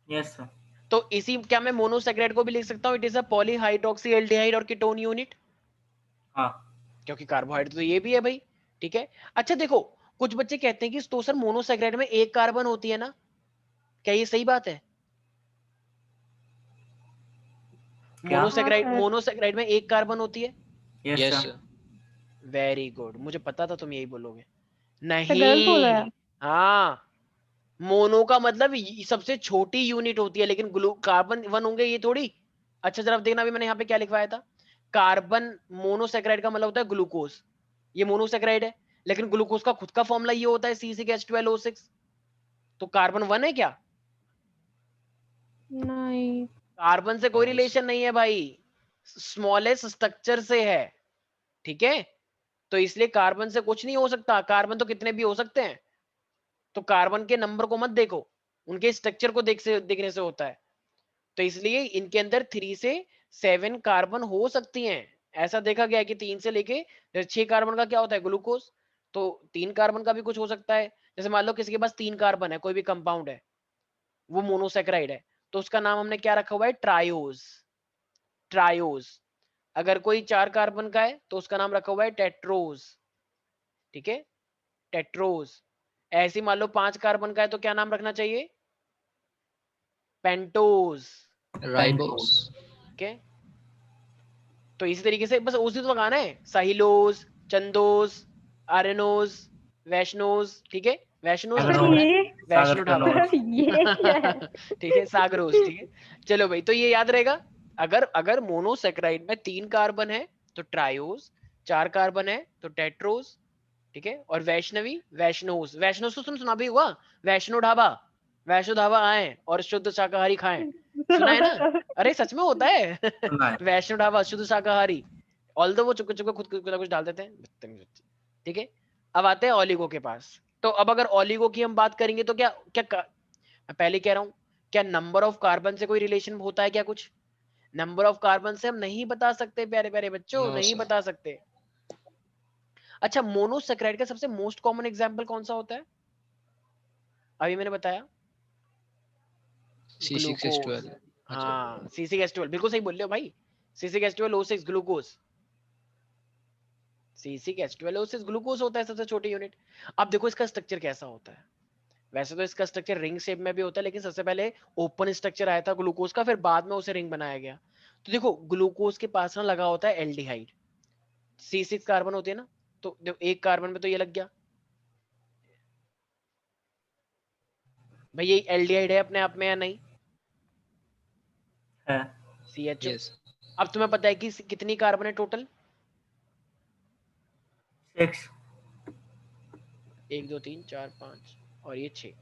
Yes sir. तो इसी क्या मैं मोनोसेकेराइड को भी लिख सकता हूँ, it is a polyhydroxy aldehyde और कीटोन यूनिट, हाँ। क्योंकि कार्बोहाइड्रेट तो ये भी है भाई। ठीक है। अच्छा देखो, कुछ बच्चे कहते हैं कि तो सर मोनोसेकेराइड में एक कार्बन होती है ना, क्या ये सही बात है? क्या? Monosaccharide sir. मोनोसेकेराइड में एक कार्बन होती है। Yes yes sir. Sir. Very good, मुझे पता था तुम यही बोलोगे। तो गलत बोला है। नहीं, हाँ, मोनो का मतलब सबसे छोटी यूनिट होती है, लेकिन ग्लू कार्बन 1 होंगे ये थोड़ी। अच्छा जरा देखना, अभी मैंने यहाँ पे क्या लिखवाया था। कार्बन मोनोसेकेराइड का मतलब होता है ग्लूकोज, ये मोनोसेकेराइड है, लेकिन ग्लूकोज का खुद का फॉर्मूला ये होता है C6H12O6। तो कार्बन 1 है क्या? नहीं। कार्बन से कोई No, रिलेशन नहीं है भाई, स्मॉलेस्ट स्ट्रक्चर से है। ठीक है, तो इसलिए कार्बन से कुछ नहीं हो सकता, कार्बन तो कितने भी हो सकते हैं। तो कार्बन के नंबर को मत देखो, उनके स्ट्रक्चर को देखने से होता है। तो इसलिए इनके अंदर 3 से 7 कार्बन हो सकती हैं। ऐसा देखा गया है कि 3 से लेके 6 कार्बन का क्या होता है, ग्लूकोज। तो 3 कार्बन का भी कुछ हो सकता है। जैसे मान लो किसी के पास 3 कार्बन है, कोई भी कंपाउंड है, वो मोनोसेकेराइड है, तो उसका नाम हमने क्या रखा हुआ है, ट्रायोज। ट्रायोज। अगर कोई 4 कार्बन का है तो उसका नाम रखा हुआ है टेट्रोज। ठीक है, टेट्रोज। ऐसे मान लो 5 कार्बन का है तो क्या नाम रखना चाहिए, पेंटोज। राइबोस। ठीक है, तो इसी तरीके से बस उसी तो लगाना है, साहिलोज, चंदोज, आर्यनोज, वैष्णोज। ठीक है, वैष्णोज सर कैसे हो रहा है, ये वैष्णो ढाबा। सर ये क्या है? ठीक है, सागरोज। ठीक है, चलो भाई, तो ये याद रहेगा। अगर अगर मोनोसेकेराइड में 3 कार्बन है तो ट्रायोज, 4 कार्बन है तो टेट्रोज। ठीक है, और वैष्णवी वैष्णोज। वैष्णोज तो सुना भी हुआ, वैष्णो ढाबा। वैष्णो ढाबा आए और शुद्ध शाकाहारी खाएं, सुना है ना? अरे सच में होता है। सुना है। वैष्णो ढाबा शुद्ध शाकाहारी। ऑल्दो वो चुपके चुपके खुद कुछ ना कुछ डाल देते हैं, बदतमीज बच्चे। ठीक है, अब आते हैं ओलिगो के पास। तो अब अगर ओलिगो की हम बात करेंगे तो क्या क्या मैं पहले कह रहा हूं, क्या नंबर ऑफ कार्बन से कोई रिलेशन होता है क्या? कुछ नंबर ऑफ कार्बन से हम नहीं बता सकते प्यारे प्यारे बच्चों, नो नहीं सर। बता सकते। अच्छा, मोनोसेकेराइड का सबसे मोस्ट कॉमन एग्जांपल कौन सा होता है? अभी मैंने बताया, ग्लूकोज। C6H12। अच्छा। हाँ, C6H12 बिल्कुल सही बोल रहे हो भाई, C6H12O6 ग्लूकोज। C6H12O6 ग्लूकोज होता है सबसे छोटी यूनिट। अब देखो इसका स्ट्रक्चर कैसा होता है। वैसे तो इसका स्ट्रक्चर रिंग शेप में भी होता है, लेकिन सबसे पहले ओपन स्ट्रक्चर आया था ग्लूकोज का, फिर बाद में उसे रिंग बनाया गया। तो देखो ग्लूकोज के पास ना लगा होता है एल्डिहाइड, C6 कार्बन होती है ना, तो देखो एक कार्बन में तो ये लग गया भाई, ये एल्डिहाइड है अपने आप में या नहीं, है। CHO। यस। अब तुम्हें पता है कि कितनी कार्बन है टोटल, 6। 1 2 3 4 5 और ये 6।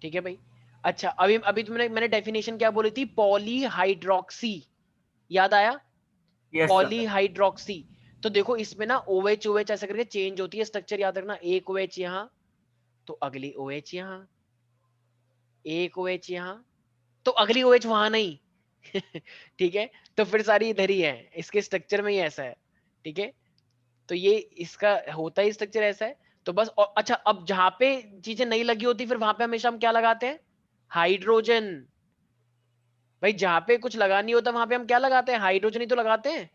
ठीक है भाई। अच्छा अभी अभी तुमने मैंने डेफिनेशन क्या बोली थी, पॉलीहाइड्रोक्सी, याद आया? Yes sir. पॉलीहाइड्रोक्सी। तो देखो इसमें ना OH OH ऐसा करके चेंज होती है स्ट्रक्चर, याद रखना। एक OH यहाँ तो अगली OH यहाँ, एक OH यहाँ तो अगली OH वहां नहीं। ठीक है, तो फिर सारी इधर ही है, इसके स्ट्रक्चर में ही ऐसा है। ठीक है, तो ये इसका होता ही स्ट्रक्चर ऐसा है। तो बस अच्छा, अब जहां पे चीजें नहीं लगी होती फिर वहां पे हमेशा हम क्या लगाते हैं, हाइड्रोजन। भाई जहां पे कुछ लगा नहीं होता वहां पे हम क्या लगाते हैं, हाइड्रोजन ही तो लगाते हैं।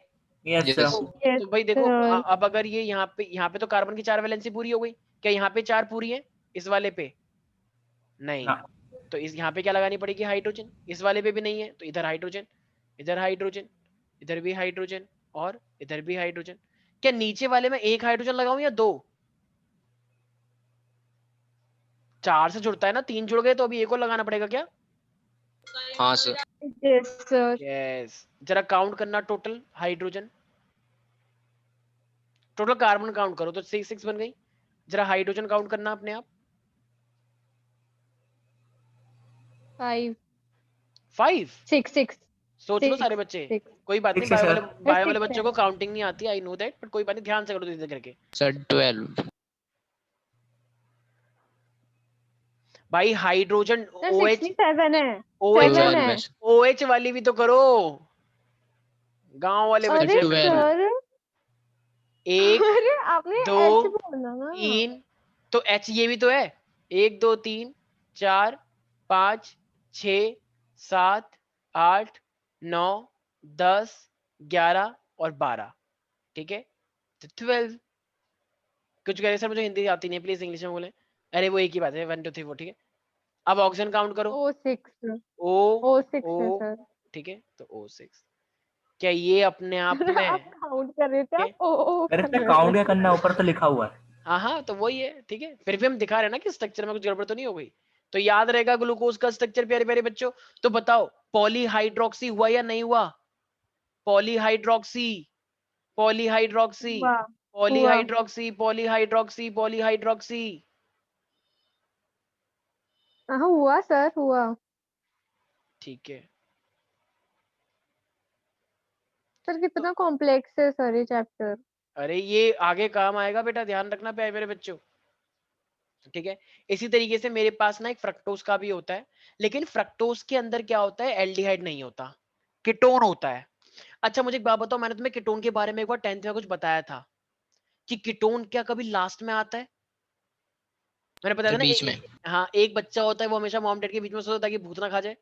Yes yes. सर। यस तो भाई देखो सर। अब अगर ये यहाँ पे तो कार्बन की 4 वैलेंसी पूरी हो गई, क्या यहाँ पे 4 पूरी है इस वाले पे? नहीं। ना। तो इस यहाँ पे क्या लगानी पड़ेगी, हाइड्रोजन। इस वाले पे भी नहीं है तो इधर हाइड्रोजन, इधर हाइड्रोजन, इधर भी हाइड्रोजन और इधर भी हाइड्रोजन। क्या नीचे वाले में एक हाइड्रोजन लगाऊं या दो? 4 से जुड़ता है ना, 3 जुड़ गए तो अभी एक और लगाना पड़ेगा क्या? हाँ सर। Yes sir. यस। जरा काउंट करना total hydrogen, total carbon count करो तो 6 बन गई। जरा हाइड्रोजन काउंट करना अपने आप। 5 5। 6 सोच लो सारे बच्चे। 6 कोई बात नहीं, 6 है बायो वाले six बच्चों है। को काउंटिंग नहीं आती, आई नो दैट, बट कोई बात नहीं, ध्यान से करो धीरे धीरे करके। सर 12। भाई हाइड्रोजन सर OH 67 है। OH 7 है। OH वाली भी तो करो, गांव वाले अरे बच्चे। 12। सर, एक अरे आपने दो एच बोलना ना। 3, तो H ये भी तो है। 1 2 3 4 5 6 7 8 9 10 11 और 12, ठीक है, तो 12। कुछ कह रहे सर मुझे हिंदी आती नहीं, प्लीज इंग्लिश में बोले। अरे वो एक ही बात है, 1 2 3 4, ठीक है। अब ऑक्सीजन काउंट करो। O6 O O6 O है सर। ठीक है, तो O6। क्या ये अपने आप में आप काउंट कर रहे थे, के? आप ओ अरे कर इसमें रहे काउंट थे। क्या करना है, ऊपर तो लिखा हुआ है। हाँ तो वही है, ठीक है, फिर भी हम दिखा रहे हैं ना कि स्ट्रक्चर में कुछ गड़बड़ तो नहीं हो गई। तो याद रहेगा ग्लूकोज का स्ट्रक्चर प्यारे प्यारे बच्चों। तो बताओ पॉलीहाइड्रोक्सी हुआ या नहीं हुआ? पॉलीहाइड्रोक्सी, पॉलीहाइड्रोक्सी, हुआ हुआ। Polyhydroxy, polyhydroxy, polyhydroxy. हाँ हुआ सर, हुआ। ठीक है। सर तो कितना कॉम्प्लेक्स है सर ये चैप्टर। अरे ये आगे काम आएगा बेटा, ध्यान रखना प्यारे मेरे बच्चों, ठीक है। इसी तरीके से मेरे पास ना एक फ्रक्टोज का भी होता है, लेकिन फ्रक्टोज के अंदर क्या होता है, एल्डिहाइड नहीं होता, कीटोन होता है। अच्छा मुझे एक बात बताओ, मैंने तुम्हें कीटोन के बारे में एक बार 10th में कुछ बताया था कि कीटोन क्या कभी लास्ट में आता है? मैंने बताया सर था ना बीच में। हाँ, एक बच्चा होता है वो हमेशा मॉम डैड के बीच में सोता है ताकि भूत ना खा जाए,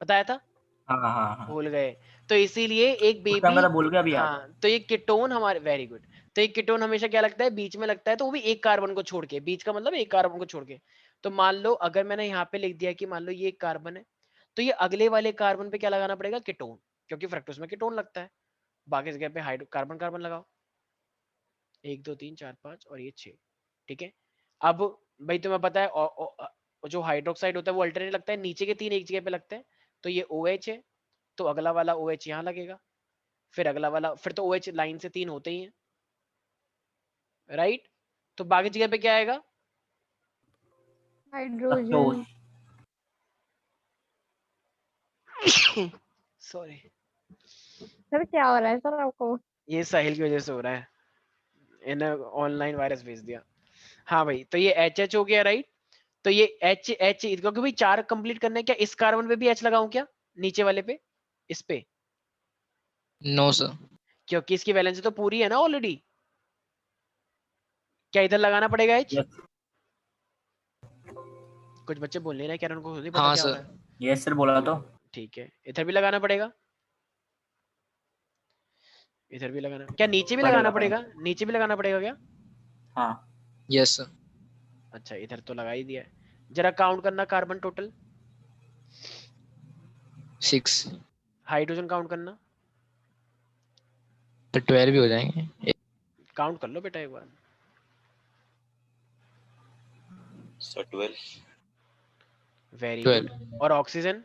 बताया था? हाँ हाँ हाँ, भूल गए। तो इसीलिए एक उस टाइम बेबी, का तो भूल गया, अभी याद है। हाँ तो ये कीटोन हमारे, वेरी गुड। तो एक कीटोन हमेशा क्या लगता है, बीच में लगता है, तो वो भी एक कार्बन को छोड़ के, बीच का मतलब एक कार्बन को छोड़ के। तो मान लो अगर मैंने यहाँ पे लिख दिया कि मान लो ये एक कार्बन है, तो ये अगले वाले कार्बन पे क्या लगाना पड़ेगा, कीटोन, क्योंकि फ्रक्टोज में कीटोन लगता है। बाकी जगह पे हाइड्रो कार्बन कार्बन लगाओ, 1 2 3 4 5 और ये 6, ठीक है। अब भाई तुम्हें पता है जो हाइड्रोक्साइड होता है वो अल्टरनेट लगता है, नीचे के 3 एक जगह पे लगते हैं, तो ये OH है, तो अगला वाला OH यहाँ लगेगा, फिर अगला वाला, फिर तो OH लाइन से 3 होते ही हैं, राइट। तो बाकी जगह पे क्या आएगा, हाइड्रोजन। सॉरी, सर क्या हो रहा है सर आपको? ये साहिल की वजह से हो रहा है, इन्हें ऑनलाइन वायरस भेज दिया। हाँ भाई, तो ये HH हो गया, राइट। तो ये H क्योंकि भाई 4 कंप्लीट करने, क्या इस कार्बन पे भी H लगाऊं क्या, नीचे वाले पे, इस पे? No sir. क्योंकि इसकी वैलेंसी तो पूरी है ना ऑलरेडी, क्या इधर लगाना पड़ेगा H? यस कुछ बच्चे बोल नहीं रहे, क्या उनको खुद ही पता हाँ क्या सर। होता है? यस सर बोला तो। ठीक है, इधर भी लगाना पड़ेगा, इधर भी लगाना, क्या नीचे भी लगाना पड़ेगा, नीचे भी लगाना पड़ेगा क्या? हाँ यस सर। अच्छा इधर तो लगा ही दिया है। जरा काउंट करना कार्बन टोटल, 6। हाइड्रोजन काउंट करना, तो 12 भी हो जाएंगे। काउंट कर लो बेटा एक बार। सर 12। वेरी 12। गुड। और ऑक्सीजन?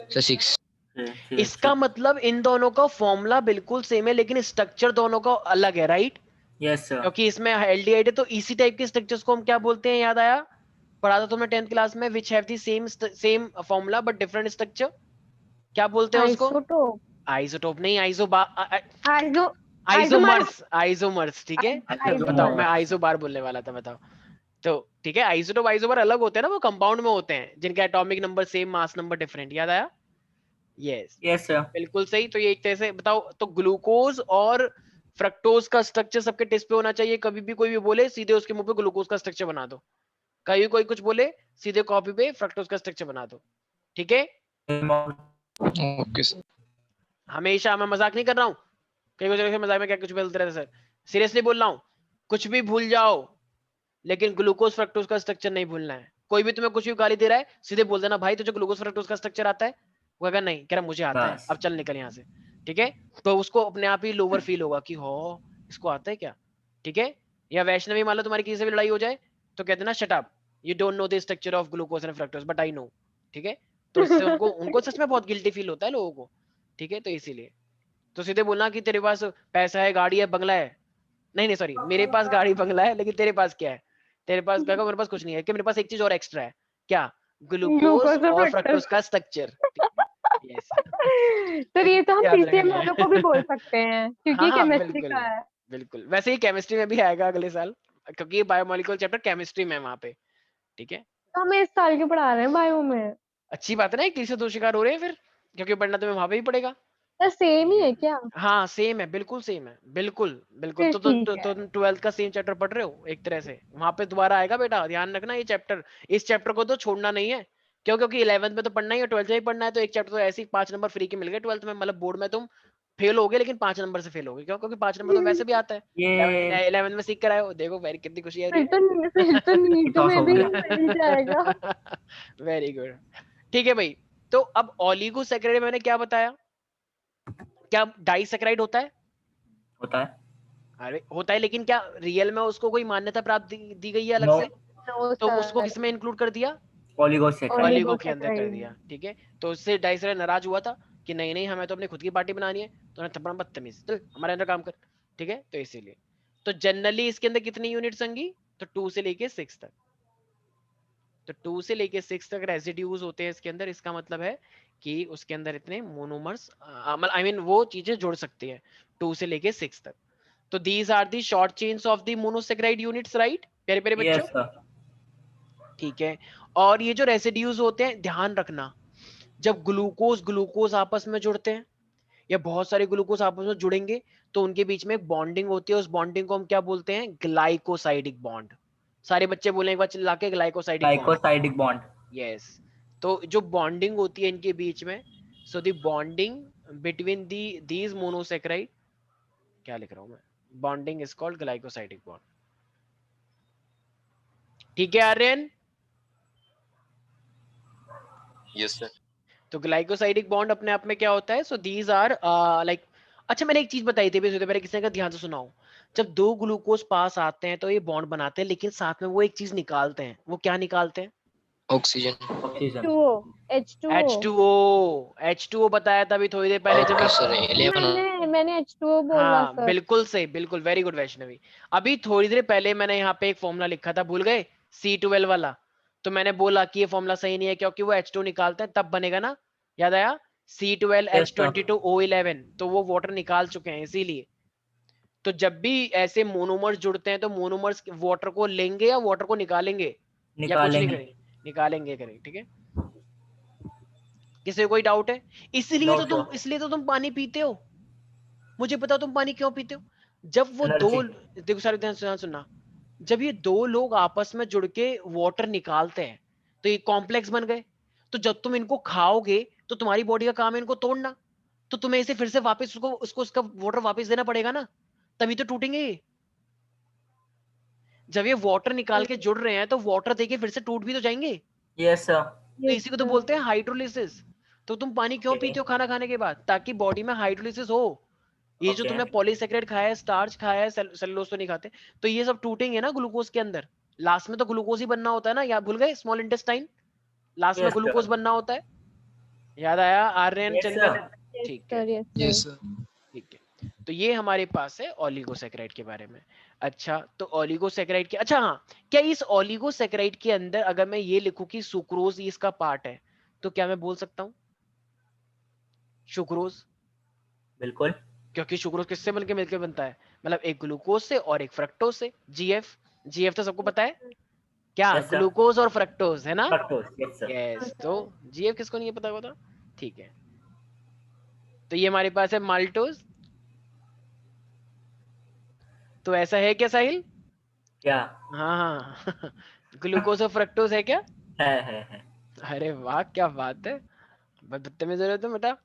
सर 6। इसका मतलब इन दोनों का फॉर्मूला बिल्कुल सेम है, लेकिन स्ट्रक्चर दोनों का अलग है, राइट। Yes sir. क्योंकि इसमें एल्डिहाइड है, तो इसी टाइप के स्ट्रक्चर्स को हम क्या बोलते हैं, याद आया? पढ़ा था तुमने 10th क्लास में, which have the same formula but different structure, क्या बोलते हैं उसको? आइसोटोप। आइसोटोप नहीं, आइसो आइसोमर्स, आइसोमर्स, ठीक है। बताओ, मैं आइसोमर। आइसोबार बोलने वाला था, बताओ। तो ठीक है, आइसोटोप आइसोबार अलग होते हैं ना, वो कंपाउंड में होते हैं जिनका atomic number same, mass number different, याद आया? Yes, yes sir. बिल्कुल सही। तो ये एक तरह से बताओ, तो ग्लूकोज और फ्रक्टोज का स्ट्रक्चर सबके टेस्ट पे होना चाहिए, कभी भी कोई भी बोले सीधे उसके मुंह पे ग्लूकोज का स्ट्रक्चर बना दो, कभी कोई कुछ बोले सीधे कॉपी पे फ्रक्टोज का स्ट्रक्चर बना दो, ठीक है। Okay sir. हमेशा, मैं मजाक नहीं कर रहा हूँ, कई कुछ मजाक में क्या कुछ बोलते रहते सर, सीरियसली बोल रहा हूँ, कुछ भी भूल जाओ लेकिन ग्लूकोज फ्रक्टोज का स्ट्रक्चर नहीं भूलना है। कोई भी तुम्हें कुछ भी गाली दे रहा है, सीधे बोल देना भाई तुझे ग्लूकोज फ्रक्टोज का स्ट्रक्चर आता है, वो अगर नहीं कह रहा मुझे आता है, बस। अब चल निकल यहाँ से, ठीक है, तो उसको अपने आप ही लोअर फील होगा कि हो इसको आता है क्या, ठीक है। या वैष्णवी मान लो तुम्हारी किसी से भी लड़ाई हो जाए तो कहते ना shut up, you don't know the structure of glucose and fructose but I know, ठीक है। तो इससे उनको उनको सच में बहुत गिल्टी फील होता है लोगों को, ठीक है। तो इसीलिए तो सीधे बोलना कि तेरे पास पैसा है, गाड़ी है, बंगला है, नहीं नहीं सॉरी, मेरे पास गाड़ी बंगला है लेकिन तेरे पास क्या है, तेरे पास क्या, मेरे पास कुछ नहीं है, कि मेरे पास एक चीज और एक्स्ट्रा है, क्या, ग्लूकोज ग्लूकोज और और फ्रक्टोज। फ्रक्टोज का स्ट्रक्चर। यस, सर ये तो हम याद पीसीएम रखना वालों को भी बोल सकते हैं क्योंकि हाँ हाँ केमिस्ट्री बिल्कुल का है। बिल्कुल, वैसे ही केमिस्ट्री में भी आएगा अगले साल, क्योंकि ये बायोमोलिकुलर चैप्टर केमिस्ट्री में है वहाँ पे, ठीक है। तो हमें इस साल क्यों पढ़ा रहे हैं बायो में? अच्छी बात है ना, एक तीसरे दो शिकार हो रहे हैं फिर, क्योंकि पढ़ना तुम्हें वहां पे ही पड़ेगा। सर सेम ही ठीक है है, क्या? हाँ सेम है, बिल्कुल सेम है, बिल्कुल बिल्कुल। फिर तो ठीक है। तुम 12th का सेम चैप्टर पढ़ रहे हो एक तरह से, वहां पे दोबारा आएगा बेटा, ध्यान रखना ये चैप्टर, इस चैप्टर को तो छोड़ना नहीं है, क्यों, क्योंकि 11th में तो पढ़ना ही है, 12th में भी पढ़ना है, तो एक चैप्टर तो ऐसे ही 5 नंबर फ्री के मिल गए 12th में, मतलब बोर्ड में तुम फेल हो गए लेकिन 5 नंबर से फेल हो गए, क्यों, क्योंकि 5 नंबर तो वैसे भी आता है, ये 11th में सीख कर आए हो, देखो वेरी कितनी खुशी आ रही फिर तो नीट टॉस में हो भी गया। मिल जाएगा। है। वेरी गुड, ठीक है भाई। तो अब ओलिगोसैकेराइड मैंने क्या बताया, क्या डाइसैकेराइड होता है, होता है। अरे होता है, लेकिन क्या रियल में उसको कोई मान्यता प्राप्त दी गई है अलग नो। से, नो तो उसको सर। किस में इंक्लूड कर दिया, ओलिगोसैकेराइड। ओलिगो के अंदर कर ओलिगोसैकेराइड। दिया, ठीक है। तो उससे डाइसैकेराइड नाराज हुआ था कि नहीं नहीं हमें तो अपनी खुद की पार्टी बनानी है, तो उन्हें थप्पड़ बदतमीज, चल हमारे अंदर काम कर, ठीक है। तो इसीलिए तो जनरली इसके अंदर कितनी यूनिट्स होंगी, तो 2 से लेके 6 तक, तो 2 से लेके 6 तक रेसिड्यूज होते हैं इसके अंदर, इसका मतलब है कि उसके अंदर इतने मोनोमर्स आई मीन वो चीजें जुड़ सकती है 2 से लेके 6 तक। तो these are the short chains of the monosaccharide units, right प्यारे प्यारे यस बच्चों, सर। ठीक है। और ये जो रेसिड्यूज होते हैं, ध्यान रखना, जब ग्लूकोज ग्लूकोज आपस में जुड़ते हैं या बहुत सारे ग्लूकोज आपस में जुड़ेंगे तो उनके बीच में एक बॉन्डिंग होती है, उस बॉन्डिंग को हम क्या बोलते हैं, ग्लाइकोसाइडिक बॉन्ड। सारे बच्चे बोले एक बार चिल्ला के, glycosidic bond, glycosidic bond. Yes. तो जो बॉन्डिंग होती है इनके बीच में, so the bonding between these monosaccharide, क्या लिख रहा हूं मैं, bonding is called glycosidic bond, ठीक है आर्यन। Yes, sir. तो ग्लाइकोसाइडिक बॉन्ड अपने आप में क्या होता है, सो दीज आर लाइक, अच्छा मैंने एक चीज बताई थी इससे पहले, किसी का ध्यान से सुनाओ, जब दो ग्लूकोज पास आते हैं तो ये बॉन्ड बनाते हैं, लेकिन साथ में वो एक चीज निकालते हैं, वो क्या निकालते हैं, ऑक्सीजन। ऑक्सीजन। H2O। H2O बताया था अभी थोड़ी देर पहले जब ओके मैं, सर 11। मैंने H2O बोला हाँ सर। बिल्कुल सही, बिल्कुल वेरी गुड वैष्णवी। अभी थोड़ी देर पहले मैंने यहाँ पे एक फॉर्मूला लिखा था, भूल गए, C12 वाला, तो मैंने बोला कि ये फॉर्मूला सही नहीं है क्योंकि वो H2 निकालते हैं तब बनेगा ना, याद आया, यस सर। C12H22O11, तो वो वाटर निकाल चुके हैं इसीलिए। तो जब भी ऐसे मोनोमर्स जुड़ते हैं तो मोनोमर्स वाटर को लेंगे या वाटर को निकालेंगे, या कुछ नहीं निकालेंगे। करेंगे, निकालेंगे करेंगे, ठीक है। किसी को कोई डाउट है, नो सर। इसलिए तो तुम पानी पीते हो, मुझे पता तुम पानी क्यों पीते हो, जब वो दो, एनर्जी। देखो सारे ध्यान से सुनना, जब ये दो लोग आपस में जुड़ के वाटर निकालते हैं तो ये कॉम्प्लेक्स बन गए, तो जब तुम इनको खाओगे तो तुम्हारी बॉडी का काम है इनको तोड़ना, तो तुम्हें इसे फिर से वापस उसको उसका वाटर वापस देना पड़ेगा ना, तभी तो टूटेंगे ये। जब ये वाटर निकाल के जुड़ रहे हैं तो वाटर देके फिर से टूट भी तो जाएंगे, यस सर। तो इसी को तो बोलते हैं हाइड्रोलिसिस। तो तुम पानी क्यों ओके। पीते हो खाना खाने के बाद, ताकि बॉडी में हाइड्रोलिसिस हो। ये जो ओके। तुमने पॉलीसेकेराइड खाया है, स्टार्च खाया है, सेलुलोज तो नहीं खाते, तो ये सब टूटेंगे ना ग्लूकोज के अंदर, लास्ट में तो ग्लूकोज ही बनना होता है ना, या भूल गए, स्मॉल इंटेस्टाइन, लास्ट में यस ग्लूकोज सर। बनना होता है, याद आया आर्यन यस चंदन, सर। ठीक है यस सर। ठीक है। तो ये हमारे पास है ओलिगोसैकेराइड के बारे में। अच्छा तो ओलिगोसैकेराइड के, अच्छा हाँ, क्या इस ओलिगोसैकेराइड के अंदर अगर मैं ये लिखूं कि सुक्रोज इसका पार्ट है, तो क्या मैं बोल सकता हूँ सुक्रोज, बिल्कुल। क्योंकि सुक्रोज किससे मिलकर बनता है, मतलब एक ग्लूकोज से और एक फ्रक्टोज से, जीएफ, जीएफ तो सबको पता है, क्या यस सर। ग्लूकोज और फ्रक्टोज है ना, फ्रक्टोज। Yes sir. यस। तो जीएफ किसको नहीं पता होता, ठीक है। तो ये हमारे पास है माल्टोज, तो ऐसा है क्या साहिल, क्या हाँ हाँ ग्लूकोज और फ्रक्टोज है क्या, है। अरे वाह क्या बात है, बदतमीज हो रहे हो तुम बेटा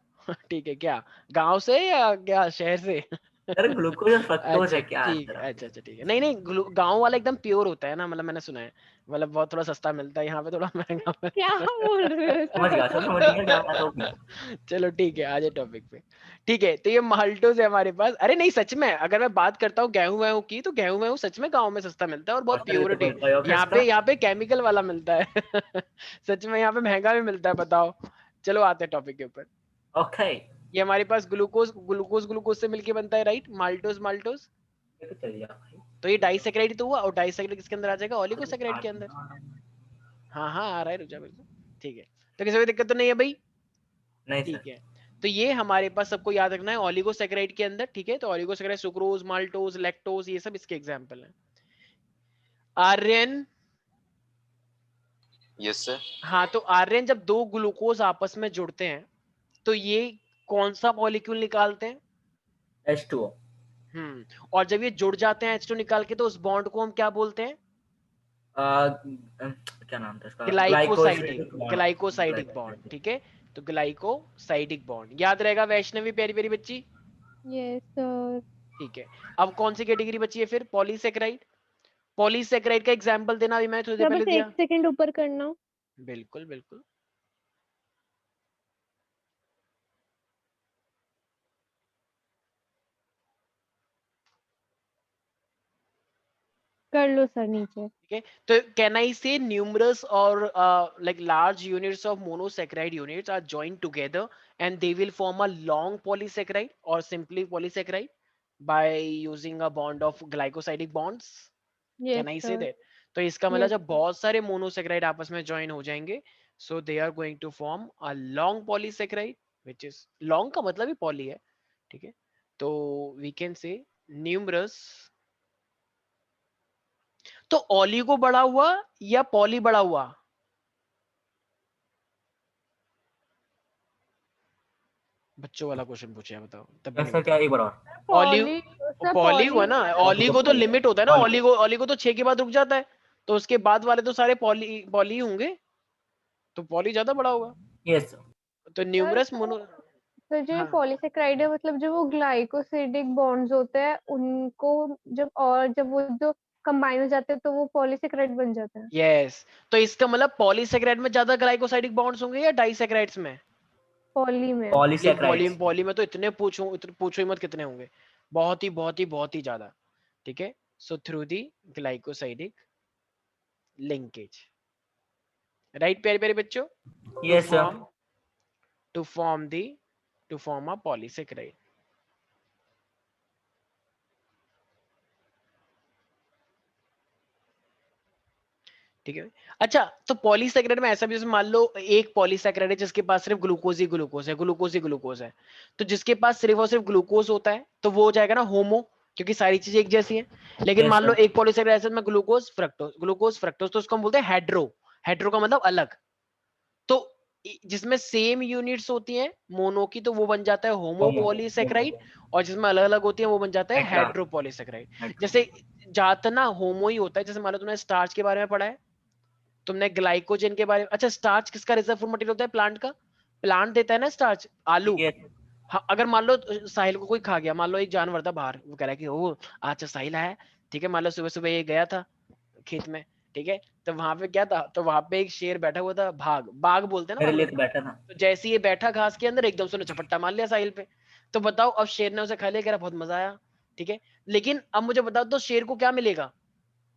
ठीक है, क्या गांव से या क्या शहर से अरे ग्लूकोज और फ्रक्टोज अच्छा है क्या ठीक है, तेरा? अच्छा ठीक है। नहीं नहीं, गांव वाला एकदम प्योर होता है ना, मतलब मैंने सुना है, मतलब बहुत थोड़ा सस्ता मिलता है, यहाँ पे थोड़ा महंगा क्या बोल रहे हो समझ गया, सब समझ गया क्या मैं तो भी। चलो ठीक है, आ जाए टॉपिक पे। ठीक है, तो ये माल्टोज है हमारे पास। अरे नहीं, सच में अगर मैं बात करता हूँ गेहूं वेहूं की, तो गेहूं वेहूं सच में गांव में सस्ता मिलता है और और बहुत तेरे लिए तो प्योरिटी। कोई बायोगैस का। यहाँ पे केमिकल वाला मिलता है। सच में यहाँ पे महंगा भी मिलता है, बताओ। चलो आते हैं टॉपिक के ऊपर। ओके, ये हमारे पास ग्लूकोज से मिलके बनता है, राइट? Maltose maltose. ये तो चल गया भाई। तो ये डाइसैकेराइड तो हुआ, और डाइसैकेराइड किसके अंदर आ जाएगा? ओलिगोसैकेराइड के अंदर। हाँ हाँ, आ रहा है, रुचा बिल्कुल। ठीक है, तो किसी को दिक्कत तो नहीं है भाई? नहीं ठीक सर। है, तो ये हमारे पास सबको याद रखना है ओलिगोसैकेराइड के अंदर। ठीक है, तो ओलिगोसैकेराइड सुक्रोज, माल्टोज, लैक्टोज, ये सब इसके एग्जांपल हैं। Aryan, yes sir. हाँ, तो आर्यन जब दो ग्लूकोज आपस में जुड़ते हैं तो ये कौन सा मॉलिक्यूल निकालते हैं? H2O। और जब ये जुड़ जाते हैं H2 निकाल के, तो उस बॉन्ड को हम क्या बोलते हैं? क्या नाम था इसका? Glycosidic, glycosidic bond. Glycosidic bond. Glycosidic. ठीक है, तो ग्लाइकोसाइडिक बॉन्ड याद रहेगा, वैष्णवी प्यारी प्यारी बच्ची। Yes sir. ठीक है, अब कौन सी कैटेगरी बची है फिर? पॉलीसेकेराइड। पॉलीसेकेराइड का एग्जांपल देना, अभी मैं थोड़ी देर सर पहले बस दिया। 1 सेकंड ऊपर करना। बिल्कुल बिल्कुल। कर लो सर नीचे। ठीक है, तो कैन आई से न्यूमरस और like large units of monosaccharide units are joined together and they will form a long polysaccharide or simply polysaccharide by using a bond of glycosidic bonds. Yes can I से sir. That? तो इसका मतलब yes जब बहुत सारे monosaccharide आपस में join हो जाएंगे, so they are going to form a long polysaccharide, which is long का मतलब ही पॉली है। ठीक है, तो वी कैन से न्यूमरस। तो ओलिगो बड़ा हुआ या पॉली बड़ा हुआ? बच्चों वाला क्वेश्चन पूछे है, बताओ तब भी नहीं सर क्या, बता। एक बार और? ओली पॉली सर पॉली पॉली हुआ ना, होता है। ओलिगो तो लिमिट होता है ना, पॉली। ओलिगो तो 6 के बाद रुक जाता है, तो उसके बाद वाले तो सारे पॉली पॉली होंगे, तो पॉली ज्यादा बड़ा होगा। यस। तो सर न्यूमरस मोनो। सर जो ये हाँ, पॉलीसेकेराइड है मतलब जो वो ग्लाइकोसिडिक बॉन्ड्स होते हैं उनको जब वो जो कंबाइन हो जाते हैं तो वो पॉलीसेकेराइड बन जाता है। यस। तो इसका मतलब पॉलीसेकेराइड में ज्यादा ग्लाइकोसाइडिक बॉन्ड्स होंगे या डाइसेकेराइड्स में? पॉली में। ये पॉली पॉलीसैकेराइड्स। पॉली में तो इतने पूछो ही मत कितने होंगे, बहुत ही बहुत ही बहुत ही ज्यादा। ठीक है, so through the glycosidic linkage, right प्यारे प्यारे बच्चों? To yes sir. Form to form the to form a polysaccharide. ठीक है, अच्छा, तो पॉलीसेकेराइड में ऐसा भी, जैसे मान लो एक पॉलीसेकेराइड है जिसके पास सिर्फ ग्लूकोज ही ग्लूकोज है, ग्लूकोज ही ग्लूकोज है, तो जिसके पास सिर्फ और सिर्फ ग्लूकोज होता है तो वो हो जाएगा ना होमो, क्योंकि सारी चीजें एक जैसी हैं। लेकिन यस मान लो सर। एक पॉलीसेकेराइड में ग्लूकोज फ्रक्टोज, तो उसको हम बोलते हैं हेड्रो। हेड्रो का मतलब अलग। तो जिसमें सेम यूनिट्स होती हैं मोनो की, तो वो बन जाता है होमो होमो। पॉलीसेकेराइड, और जिसमें अलग अलग होती है वो बन जाता है हेट्रा। हेड्रो पॉलीसेकेराइड। हेट्रो। जैसे जातना होमो ही होता है, जैसे मान लो तुमने स्टार्च के बारे में पढ़ा है, तुमने ग्लाइकोजन के बारे में। अच्छा, स्टार्च किसका रिजर्व मटेरियल होता है? प्लांट का। प्लांट देता है ना स्टार्च, आलू। यस। हाँ, अगर मान लो साहिल को कोई खा गया, मान लो एक जानवर था बाहर, वो कह रहा है कि ओ अच्छा साहिल आया। ठीक है, मान लो सुबह सुबह ये गया था खेत में। ठीक है, तो वहां पे क्या था? तो वहां पे एक शेर बैठा हुआ था, भाग बाघ बोलते हैं ना मेरे वहां लिए पे। तो बैठा था। तो जैसे ही ये बैठा घास के अंदर, एकदम से उसने झपट्टा मार लिया साहिल पे। तो बताओ, अब शेर ने उसे खा लिया, कह रहा बहुत मजा आया। ठीक है, लेकिन अब मुझे बताओ, तो शेर को क्या मिलेगा?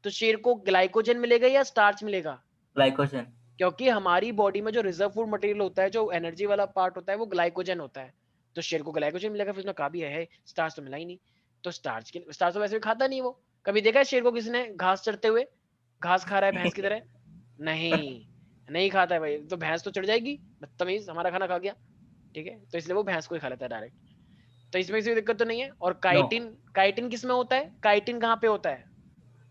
तो शेर को ग्लाइकोजन मिलेगा या स्टार्च मिलेगा? ग्लाइकोजन। क्योंकि हमारी बॉडी में जो रिजर्व फूड मटेरियल होता है, जो एनर्जी वाला पार्ट होता है, वो ग्लाइकोजन होता है। तो शेर को ग्लाइकोजन मिलेगा, फिर उसने कहा भी है स्टार्च तो मिला ही नहीं। तो स्टार्च तो वैसे भी खाता नहीं वो। कभी देखा है शेर को किसी ने घास चढ़ते हुए? घास खा रहा है भैंस की तरह? नहीं, नहीं खाता है भाई, तो भैंस तो चढ़ जाएगी, बदतमीज, हमारा खाना खा गया। ठीक है, तो इसलिए वो भैंस को ही खा लेता है डायरेक्ट। तो इसमें किसी दिक्कत तो नहीं है। और नो। काइटिन, काइटिन किस में होता है? काइटिन कहाँ पे होता है?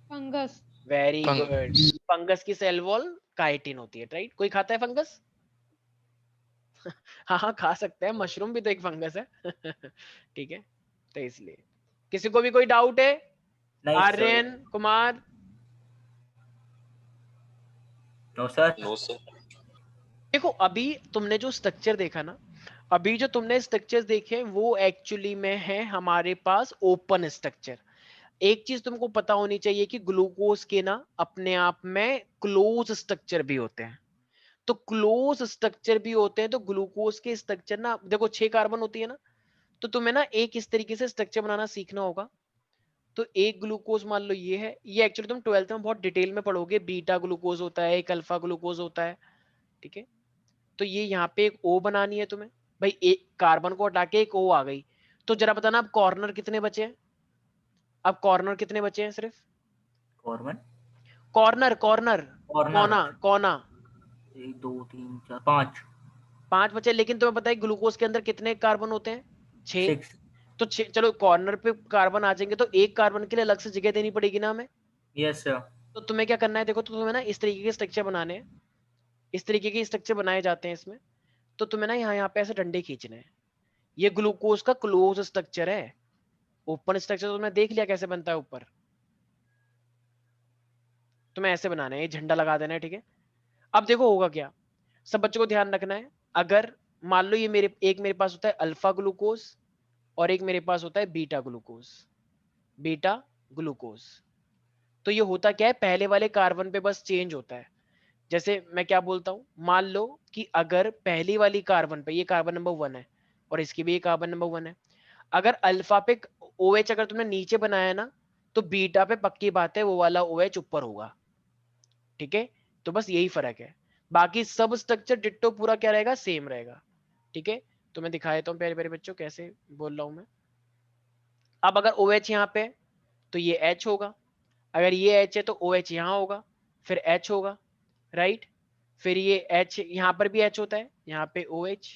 Fungus. Very good. Fungus. Fungus की सेल वॉल काइटिन होती है, राइट? कोई खाता है फंगस? हाँ हाँ, खा सकते हैं, मशरूम भी तो एक फंगस है। ठीक है, तो इसलिए किसी को भी कोई डाउट है? नहीं सर। Aryan Kumar? No sir. No sir. देखो, अभी तुमने जो स्ट्रक्चर देखा ना, अभी जो तुमने स्ट्रक्चर्स देखे वो एक्चुअली में है हमारे पास ओपन स्ट्रक्चर। एक चीज तुमको पता होनी चाहिए कि ग्लूकोज के ना अपने आप में क्लोज स्ट्रक्चर भी होते हैं। तो क्लोज स्ट्रक्चर भी होते हैं तो ग्लूकोज के स्ट्रक्चर ना देखो 6 कार्बन होती है ना, तो तुम्हें ना एक इस तरीके से स्ट्रक्चर बनाना सीखना होगा। तो एक ग्लूकोज मान लो ये है, ये एक्चुअली तुम 12th में बहुत डिटेल में पढ़ोगे, बीटा ग्लूकोज होता है, एक अल्फा ग्लूकोज होता है, ठीक है। तो ये यहाँ पे एक ओ बनानी है तुम्हें भाई, एक कार्बन को हटा के एक ओ आ गई। तो जरा बताना अब कॉर्नर कितने बचे हैं, अब कॉर्नर कितने बचे हैं सिर्फ, कॉर्बन कॉर्नर कॉर्नर कॉर्नर कोना कोना 1 2 3 4 5 5 बचे। लेकिन तुम्हें पता है ग्लूकोज के अंदर कितने कार्बन होते हैं, 6। 6 तो चलो कॉर्नर पे कार्बन आ जाएंगे तो एक कार्बन के लिए अलग से जगह देनी पड़ेगी ना हमें। Yes sir. तो तुम्हें क्या करना है, देखो तो तुम्हें ना इस तरीके के स्ट्रक्चर बनाने हैं, इस तरीके के स्ट्रक्चर बनाए जाते हैं इसमें। तो तुम्हें ना यहाँ पे ऐसे डंडे खींचने हैं। ये ग्लूकोज का क्लोज स्ट्रक्चर है। ओपन स्ट्रक्चर तो तुमने देख लिया कैसे बनता है ऊपर, तुम्हें ऐसे बनाना है, ये झंडा लगा देना है, ठीक है। अब देखो होगा क्या, सब बच्चों को ध्यान रखना है। अगर मान लो ये मेरे पास होता है अल्फा ग्लूकोज और एक मेरे पास होता है बीटा ग्लूकोज, बीटा ग्लूकोज। तो ये होता क्या है, पहले वाले कार्बन पे बस चेंज होता है। जैसे मैं क्या बोलता हूं, मान लो कि अगर पहली वाली कार्बन पे ये कार्बन नंबर 1 है और इसकी भी ये कार्बन नंबर 1 है, अगर अल्फा पे OH अगर तुमने नीचे बनाया ना, तो बीटा पे पक्की बात है वो वाला OH ऊपर होगा, ठीक है। तो बस यही फर्क है, बाकी सब स्ट्रक्चर डिट्टो पूरा क्या रहेगा, सेम रहेगा, ठीक है। तो मैं दिखा देता हूँ प्यारे प्यारे बच्चों कैसे बोल रहा हूं मैं। अब अगर OH यहाँ पे तो ये H होगा, अगर ये H है तो OH यहाँ होगा, फिर H होगा, राइट। फिर ये H यहाँ पर भी H होता है, यहाँ पे OH,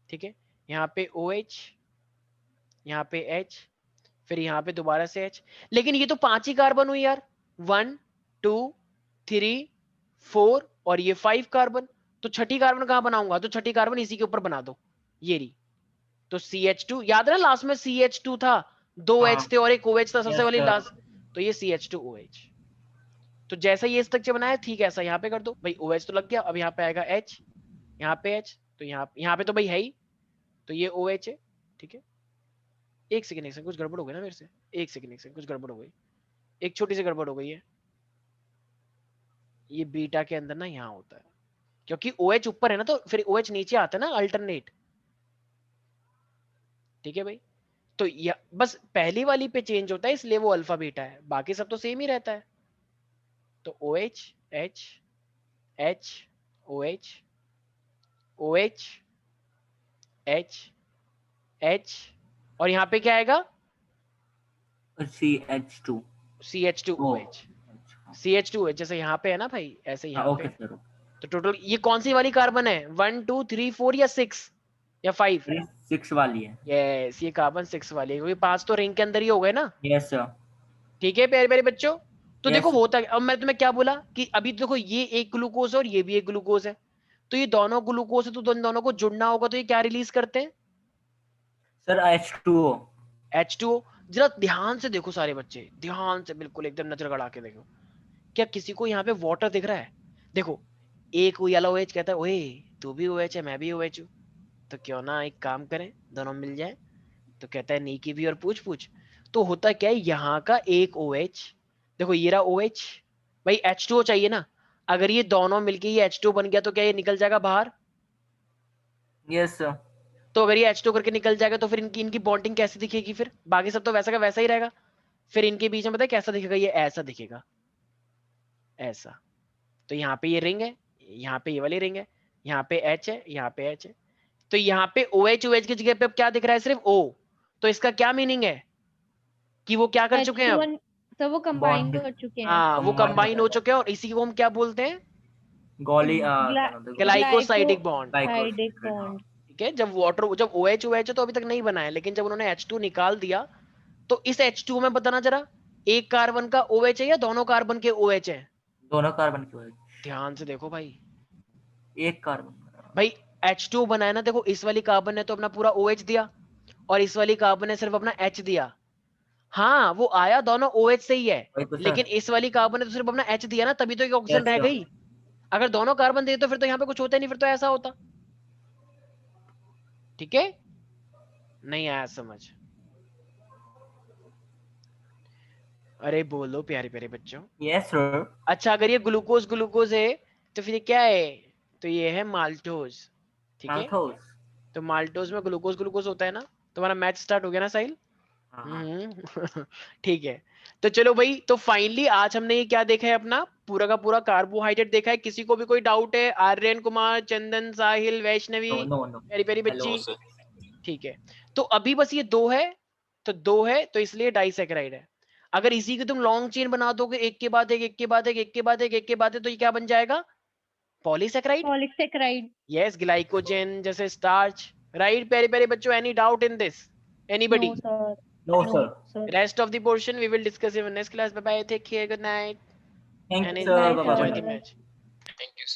ठीक है, यहाँ पे OH, यहाँ पे H, फिर यहाँ पे दोबारा से H। लेकिन ये तो 5 ही कार्बन हुई यार, 1 2 3 4 और ये 5 कार्बन। तो छठी कार्बन कहाँ बनाऊंगा, तो छठी कार्बन इसी के ऊपर बना दो, ये रही। तो CH2 याद है ना, लास्ट में CH2 था, 2 हाँ। H थे और एक OH था सबसे Yes, वाली sir. लास्ट, तो ये CH2OH। तो जैसा ये स्ट्रक्चर बनाया ठीक है ऐसा यहाँ पे कर दो भाई, OH तो लग गया, अब यहाँ पे आएगा H, यहाँ पे H, तो यहाँ पे तो भाई है ही, तो ये OH है, ठीक है। एक सेकंड कुछ गड़बड़ हो गई ना मेरे से, एक सेकंड कुछ गड़बड़ हो गई, एक छोटी सी गड़बड़ हो गई है। ये बीटा के अंदर ना यहाँ होता है, क्योंकि OH ऊपर है ना, तो फिर OH नीचे आता है ना अल्टरनेट, ठीक है भाई। तो बस पहली वाली पे चेंज होता है इसलिए वो अल्फा बीटा है, बाकी सब तो सेम ही रहता है। तो OH H H OH OH H H और यहाँ पे क्या आएगा, CH2 CH2OH, CH2OH जैसे यहाँ पे है ना भाई, ऐसे यहाँ ओके पे। सर। तो टोटल ये कौन सी वाली कार्बन है, 1 2 3 4 या 6 या 5? 6 वाली है। यस, ये कार्बन 6 वाली है, क्योंकि 5 तो रिंग के अंदर ही हो गए ना। Yes sir. ठीक है प्यारे प्यारे बच्चों। तो Yes. देखो होता है, अब मैं तुम्हें क्या बोला कि अभी देखो ये एक ग्लूकोज और ये भी एक ग्लूकोज है, तो ये दोनों ग्लूकोज है, तो दोनों को जुड़ना होगा, तो ये क्या रिलीज करते हैं सर H2O। H2O। जरा ध्यान से देखो सारे बच्चे, ध्यान से बिल्कुल एकदम नजर गड़ा के देखो, क्या किसी को यहाँ पे वाटर दिख रहा है? देखो एक येलो OH कहता है ओए तू भी OH है मैं भी OH हूँ, तो क्यों ना एक काम करें दोनों मिल जाए। तो कहता है नीकी भी और पूछ पूछ। तो होता क्या है, यहाँ का एक OH, देखो ये रहा OH, भाई H2O चाहिए ना, अगर ये दोनों मिलके ये H2O बन गया तो क्या ये निकल जाएगा बाहर? Yes sir. तो अगर ये H2O करके निकल जाएगा तो फिर इनकी इनकी बॉन्डिंग कैसी दिखेगी, फिर बाकी सब तो वैसा का वैसा ही रहेगा, फिर इनके बीच में पता है कैसा दिखेगा, ये ऐसा दिखेगा, ऐसा। तो यहाँ पे ये रिंग है, यहाँ पे ये वाली रिंग है, यहाँ पे H है, यहाँ पे H है, तो यहाँ पे OH की जगह पे अब क्या दिख रहा है, सिर्फ O। तो इसका क्या मीनिंग है कि वो क्या कर चुके हैं अब, तो वो कंबाइन Bond. कर चुके हैं। हाँ वो Combine कंबाइन हो चुके हैं, और इसी को हम क्या बोलते हैं, ग्लाइकोसाइडिक बॉन्ड। Glycosidic bond. ठीक है, जब OH है तो अभी तक नहीं बना है, लेकिन जब उन्होंने H2 निकाल दिया तो इस H2 में बताना जरा, एक कार्बन का OH है या दोनों कार्बन के OH है? दोनों कार्बन के OH। ध्यान से देखो भाई, एक कार्बन भाई H2 बनाया ना, देखो इस वाली कार्बन ने तो अपना पूरा OH दिया और इस वाली कार्बन ने सिर्फ अपना H दिया। हाँ वो आया दोनों OH से ही है, लेकिन इस वाली कार्बन ने तो सिर्फ अपना H दिया ना, तभी तो एक ऑक्सीजन रह गई। अगर दोनों कार्बन दे तो फिर तो यहाँ पे कुछ होता ही नहीं, फिर तो ऐसा होता। ठीक है, नहीं आया समझ? अरे बोलो प्यारे प्यारे बच्चों। Yes sir. अच्छा अगर ये ग्लूकोज ग्लूकोज है तो फिर ये क्या है? तो ये है माल्टोज, ठीक है। माल्टोज। तो माल्टोज में ग्लूकोज ग्लूकोज होता है ना। तुम्हारा मैच स्टार्ट हो गया ना साहिल? ठीक है। तो चलो भाई, तो फाइनली आज हमने ये क्या देखा है, अपना पूरा का पूरा कार्बोहाइड्रेट देखा है। किसी को भी कोई डाउट है? आर्यन कुमार, चंदन, साहिल, वैष्णवी, नो नो नो। प्यारी प्यारी हेलो बच्ची? sir. ठीक है। तो अभी बस ये दो है, तो दो है तो इसलिए डाइसैकेराइड है। अगर इसी की तुम लॉन्ग चेन बना दोगे, एक के बाद एक, एक के बाद एक, एक के बाद एक, एक के बाद एक, तो ये क्या बन जाएगा? पॉलीसैकेराइड। पॉलीसैकेराइड। यस, ग्लाइकोजन जैसे स्टार्च, राइट प्यारे प्यारे बच्चों? Any doubt in this? Anybody? No sir. No no sir. Sir. Rest of the portion we will discuss in next class. Bye bye. Take care. Good night. Thank And you sir. Bye, bye sir. enjoy the bye. Bye-bye. match. Thank you.